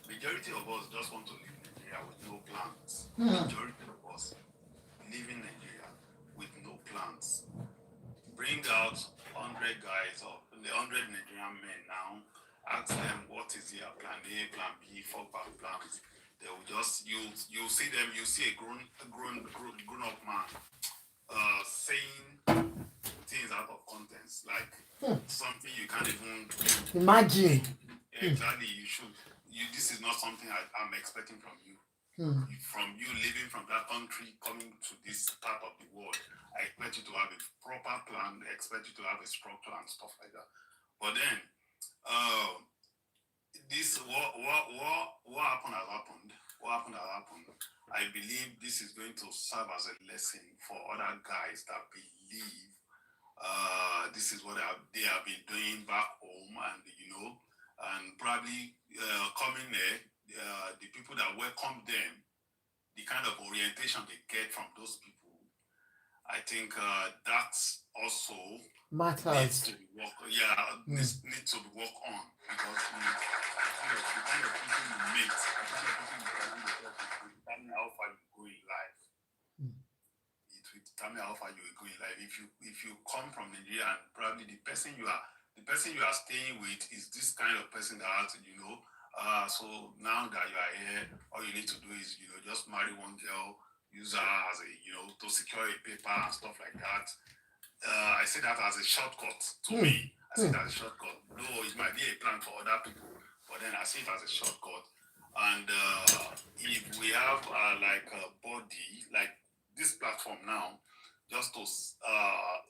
Majority of us just want to live in Nigeria with no plans. Majority of us live in Nigeria with no plans. Bring out 100 guys or the 100 Nigerian men now. Ask them what is their plan A, plan B, 4 plans. They will just you see them. You see a grown up man saying things out of context, like something you can't even imagine. Exactly, this is not something I'm expecting from you. From you living from that country, coming to this part of the world, I expect you to have a proper plan. I expect you to have a structure and stuff like that. But then, this what happened has happened. What happened has happened. I believe this is going to serve as a lesson for other guys that believe this is what they have been doing back home, and probably coming there, the people that welcome them, the kind of orientation they get from those people, I think that's also matters. Needs to be worked on, because the kind of people you meet, the kind of people you surround yourself with, will determine how far you go in life. It will determine how far you will go in life. If you come from Nigeria and probably the person you are staying with is this kind of person that so now that you are here, all you need to do is just marry one girl, use her as a to secure a paper and stuff like that. I say that as a shortcut to me. I see it as a shortcut. Though it might be a plan for other people, but then I see it as a shortcut. And if we have like a body, like this platform now, just to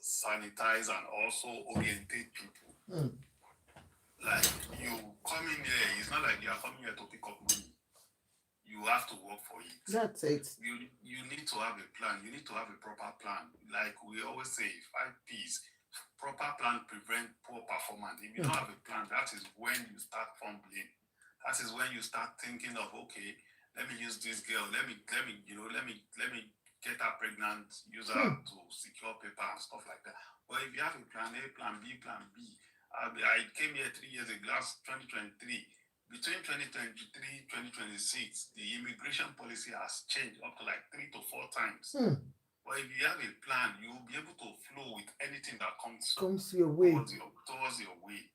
sanitize and also orientate people. Like you come in here, it's not like you are coming here to pick up money. You have to work for it. That's it. You need to have a plan. You need to have a proper plan. Like we always say, 5 P's. Proper plan prevent poor performance. If you don't have a plan, that is when you start fumbling. That is when you start thinking of, okay, let me use this girl. Let me get her pregnant, use her to secure paper and stuff like that. But if you have a plan A, plan B, I came here 3 years ago, last 2023. Between 2023 2026, the immigration policy has changed up to like 3 to 4 times. But if you have a plan, you will be able to flow with anything that comes your way. Towards your way.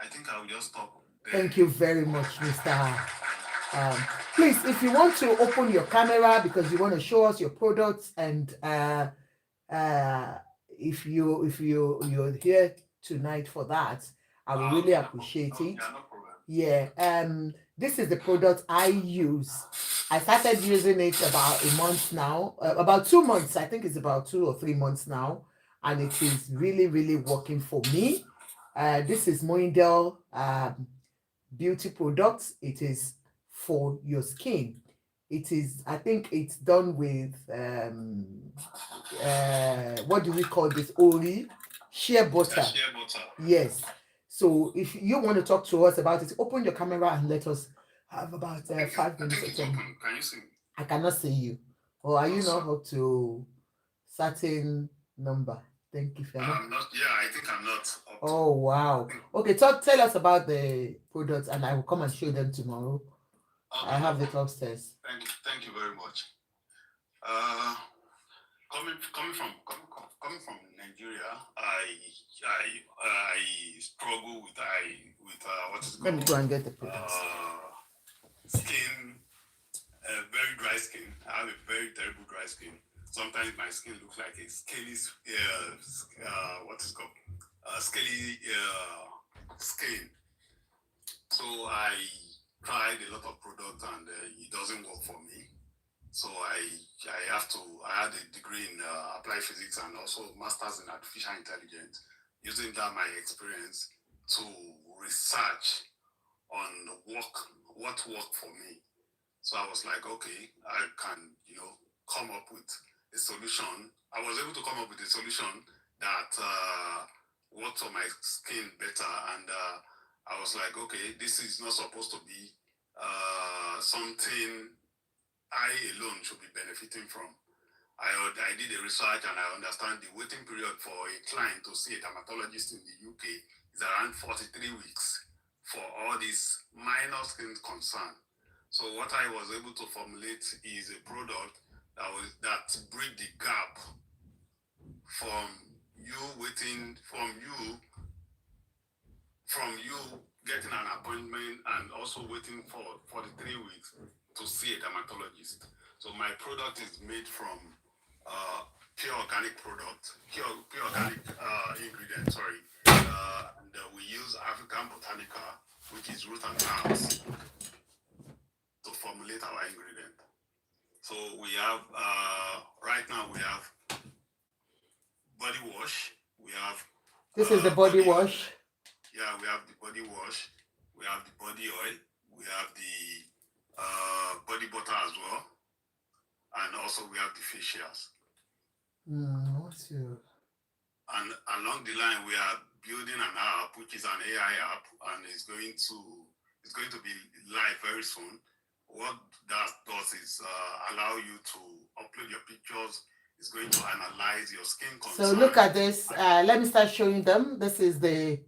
I think I will just stop there. Thank you very much, Mr. Please, if you want to open your camera because you want to show us your products, and if you're here tonight for that, I will really appreciate it. Yeah, no problem. Yeah, this is the product I use. I started using it about a month now, about 2 months. I think it's about 2 or 3 months now, and it is really, really working for me. This is Moindel beauty products. It is for your skin. It is, I think it's done with what do we call this? Oli shea butter. Shea butter. Yes. So if you want to talk to us about it, open your camera and let us have about 5 minutes or 10. Can you see me? I cannot see you. Or are you not up to certain number? Thank you for that. I'm not. Yeah, I think I'm not. Oh wow. Okay, tell us about the products, and I will come and show them tomorrow. Okay. I have it upstairs. Thank you very much. Coming from Nigeria, I struggle with what is called. Let me go and get the products. Skin, very dry skin. I have a very terrible dry skin. Sometimes my skin looks like a scaly, scaly skin. So I tried a lot of products and it doesn't work for me. So I had a degree in applied physics and also masters in artificial intelligence. Using that my experience to research on what worked for me. So I was like, okay, I can come up with a solution. I was able to come up with a solution that worked for my skin better, and I was like, okay, this is not supposed to be something I alone should be benefiting from. I did a research and I understand the waiting period for a client to see a dermatologist in the UK is around 43 weeks for all these minor skin concern. So what I was able to formulate is a product that bridge the gap from you waiting, from you getting an appointment and also waiting for 43 weeks to see a dermatologist. So my product is made from pure organic product, pure organic ingredient, sorry. And we use African botanica, which is root and herbs, to formulate our ingredient. So we have, right now we have body wash, we have... This is the body wash. Yeah, we have the body wash, we have the body oil, we have the body butter as well, and also we have the facials. What's your... And along the line, we are building an app, which is an AI app, and it's going to be live very soon. What that does is allow you to upload your pictures. It's going to analyze your skin concern. So look at this. Let me start showing them. This is the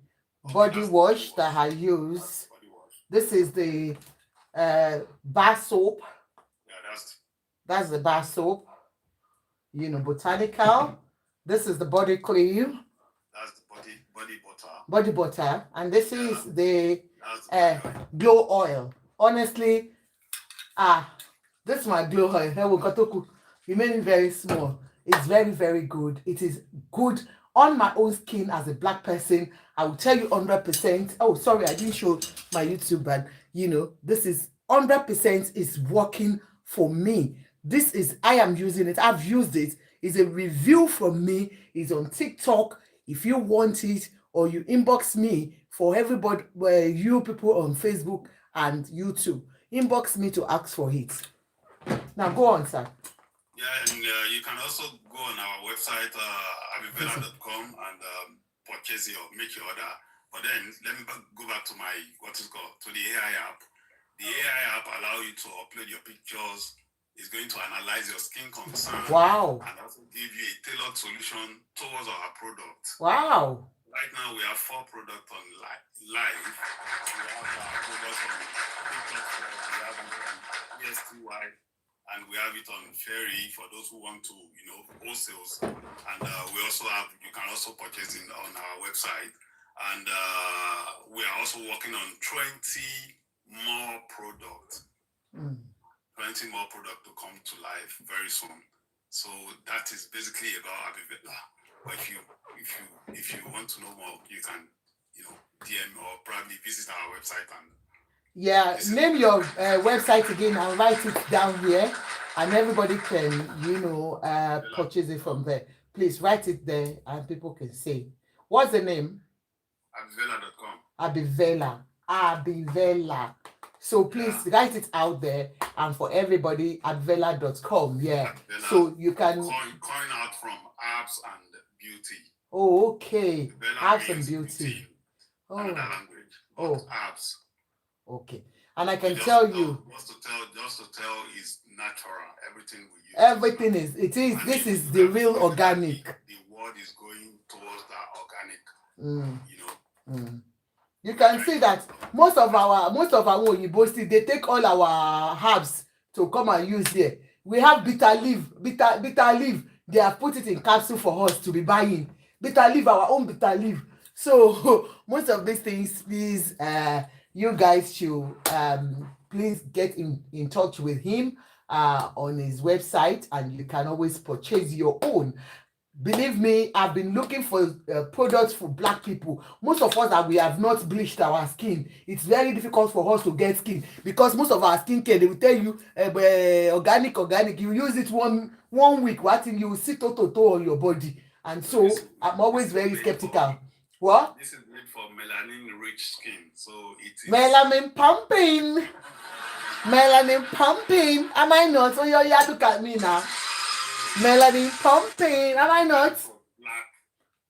body wash that I use. This is the bar soap. Yeah, that's the bar soap. Botanical. This is the body cream. That's the body butter. Body butter. And this is the glow oil. Honestly, this is my glow oil. You made it very small. It's very, very good. It is good on my own skin as a black person. I will tell you 100%. Oh, sorry, I didn't show my YouTube, but this is 100% is working for me. I am using it. I've used it. It's a review from me. It's on TikTok. If you want it, or you inbox me, for everybody, you people on Facebook and YouTube, inbox me to ask for it. Now go on, sir. Yeah, and you can also go on our website, abivela.com, and purchase make your order. But then let me go back to to the AI app. The AI app allows you to upload your pictures. It's going to analyze your skin concern. Wow. And also give you a tailored solution towards our product. Wow. Right now we have 4 products on live. We have products on TikTok, we have it on ESTY, and we have it on Ferry for those who want to, wholesales. And we also have, you can also purchase it on our website. And we are also working on 20 more products. 20 more products to come to life very soon. So that is basically about Abivela. But if you want to know more, you can, DM or probably visit our website and name your website again and write it down here, and everybody can purchase it from there. Please write it there and people can see. What's the name? Abivela.com. Abivela. So please write it out there, and for everybody, abivela.com. Yeah. Abivela, so you can coin out from herbs and beauty. Oh, okay. Herbs and beauty. Another language. Herbs. Okay. And I can tell you. Just to tell is natural. Everything we use. Everything is. This is the real organic. The world is going towards that organic. You can see that most of our Oyibo, they take all our herbs to come and use here. We have bitter leaf. They have put it in capsule for us to be buying. Bitter leaf, our own bitter leaf. So most of these things, please, you guys should please get in touch with him on his website, and you can always purchase your own. Believe me, I've been looking for products for black people. Most of us that we have not bleached our skin, it's very difficult for us to get skin because most of our skincare, they will tell you organic. You use it one week, what thing you will see toto on your body, and so I'm always very skeptical. What? This is made for melanin-rich skin, so it is Melanin pumping. Melanin pumping. Am I not? Oh, yeah, look at me now. Melanin pumping. Am I not? black.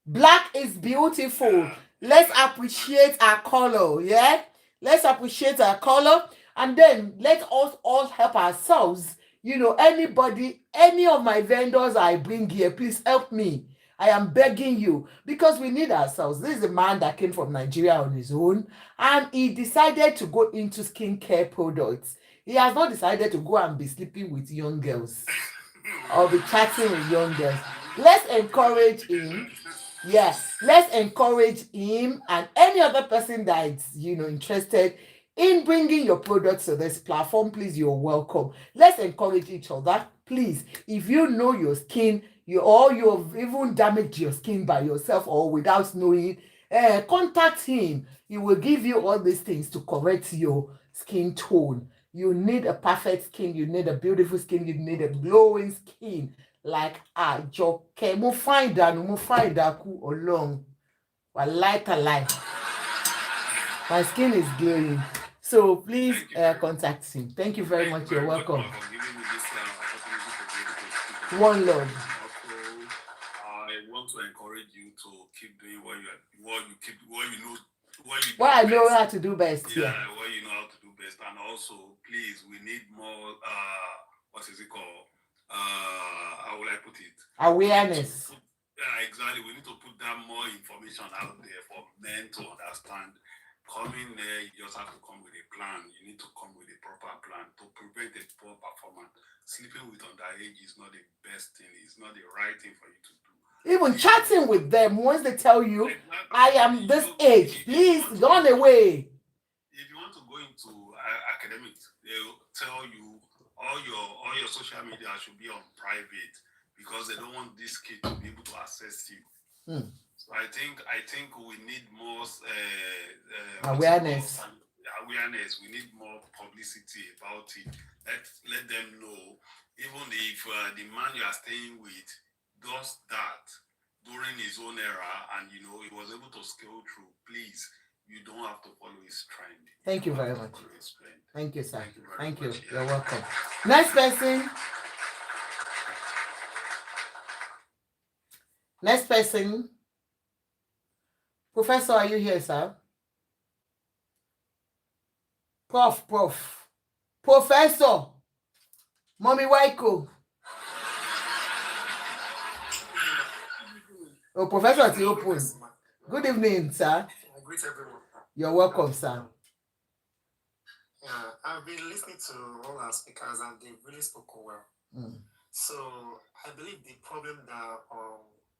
Black is beautiful. Let's appreciate our color. Yeah. Let's appreciate our color, and then let us all help ourselves. You know, anybody, any of my vendors I bring here, please help me. I am begging you because we need ourselves. This is a man that came from Nigeria on his own and he decided to go into skincare products. He has not decided to go and be sleeping with young girls or be chatting with young girls. Let's encourage him. Yes, let's encourage him and any other person that's interested in bringing your products to this platform. Please, you're welcome. Let's encourage each other. Please, if you know your skin, you've even damaged your skin by yourself or without knowing, contact him. He will give you all these things to correct your skin tone. You need a perfect skin, you need a beautiful skin, you need a glowing skin like Àjọkẹ́. Mo fine dákú Ọlọ́run. Wàláì. My skin is glowing. So please contact him. Thank you very much. You're welcome. One love. I want to encourage you to keep doing what you I know how to do best. Yeah, what you know how to do best. And also, please, we need more what is it called? How will I put it? Awareness. Exactly. We need to put that more information out there for men to understand. Coming there, you just have to come with a plan. You need to come with a proper plan to prevent a poor performance. Sleeping with underage is not the best thing. It's not the right thing for you to do. Even chatting with them, once they tell you, I am this age, please run away. If you want to go into academics, they'll tell you all your social media should be on private because they don't want this kid to be able to access you. So I think we need more awareness. We need more publicity about it. Let them know. Even if the man you are staying with does that during his own era and he was able to scale through, please, you don't have to follow his trend. Thank you very much. Thank you, sir. Thank you. Yeah. You're welcome. Next person. Professor, are you here, sir? Professor. Mommy Waiko. Oh, Professor at the open. Good evening, sir. I greet everyone. You're welcome, sir. I've been listening to all our speakers and they've really spoken well. So I believe the problem that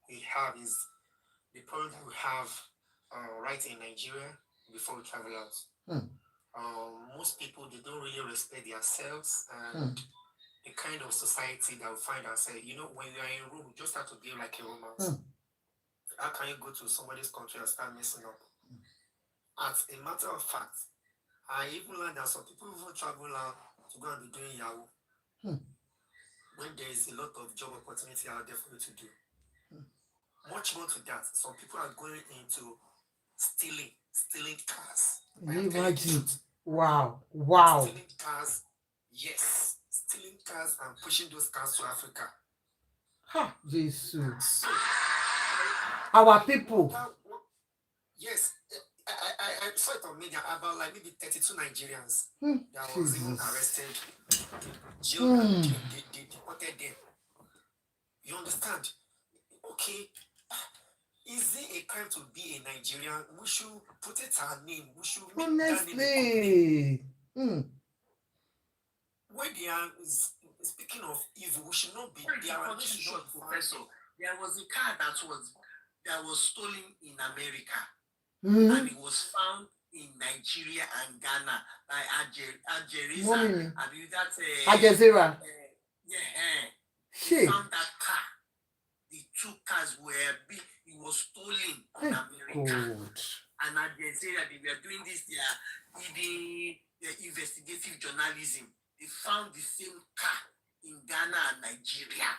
we have is the problem that we have right in Nigeria before we travel out. Most people, they don't really respect themselves and the kind of society that we find ourselves. When you are in a room, you just have to behave like a romance. How can you go to somebody's country and start messing up? As a matter of fact, I even learned that some people even travel out to go and be doing Yahoo. When there is a lot of job opportunity out there for you to do. Much more to that, some people are going into stealing cars. Imagine. Wow. Stealing cars, yes. Stealing cars and pushing those cars to Africa. Jesus. So, our people. Yes. I saw it on media about like maybe 32 Nigerians that was even arrested, jailed, and they deported them. You understand? Okay. Is it a crime to be a Nigerian? We should protect our name. We should make that name. When they are speaking of evil, we should not be there. Professor, there was a car that was stolen in America, and it was found in Nigeria and Ghana by Algeria. Algeria. They found that car. They 2 cars it was stolen in Hey, America. God. And at the area they were doing this, their investigative journalism. They found the same car in Ghana and Nigeria.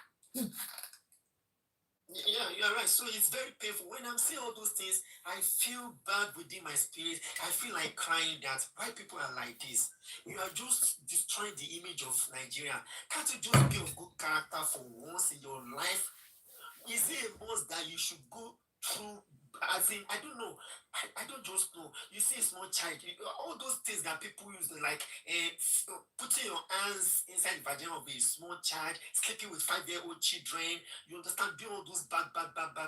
Yeah, you're right. So it's very painful. When I'm seeing all those things, I feel bad within my spirit. I feel like crying that why people are like this. You are just destroying the image of Nigeria. Can't you just be of good character for once in your life? Is it a must that you should go through? As in, I don't know. I don't just know. You see a small child, all those things that people use, like putting your hands inside the vagina of a small child, sleeping with 5-year-old children. You understand? Doing all those bad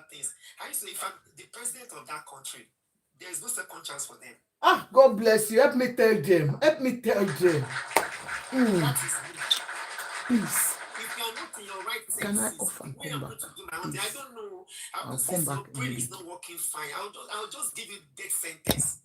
things. I say, if I'm the president of that country, there is no second chance for them. Ah, God bless you. Help me tell them. Help me tell them. That is me. Please. If you're not in your right senses, Can I off and the way come I'm back? going to do my own thing, I don't know. I'll Since come your back brain is immediately. not working fine, I'll just give you death sentence.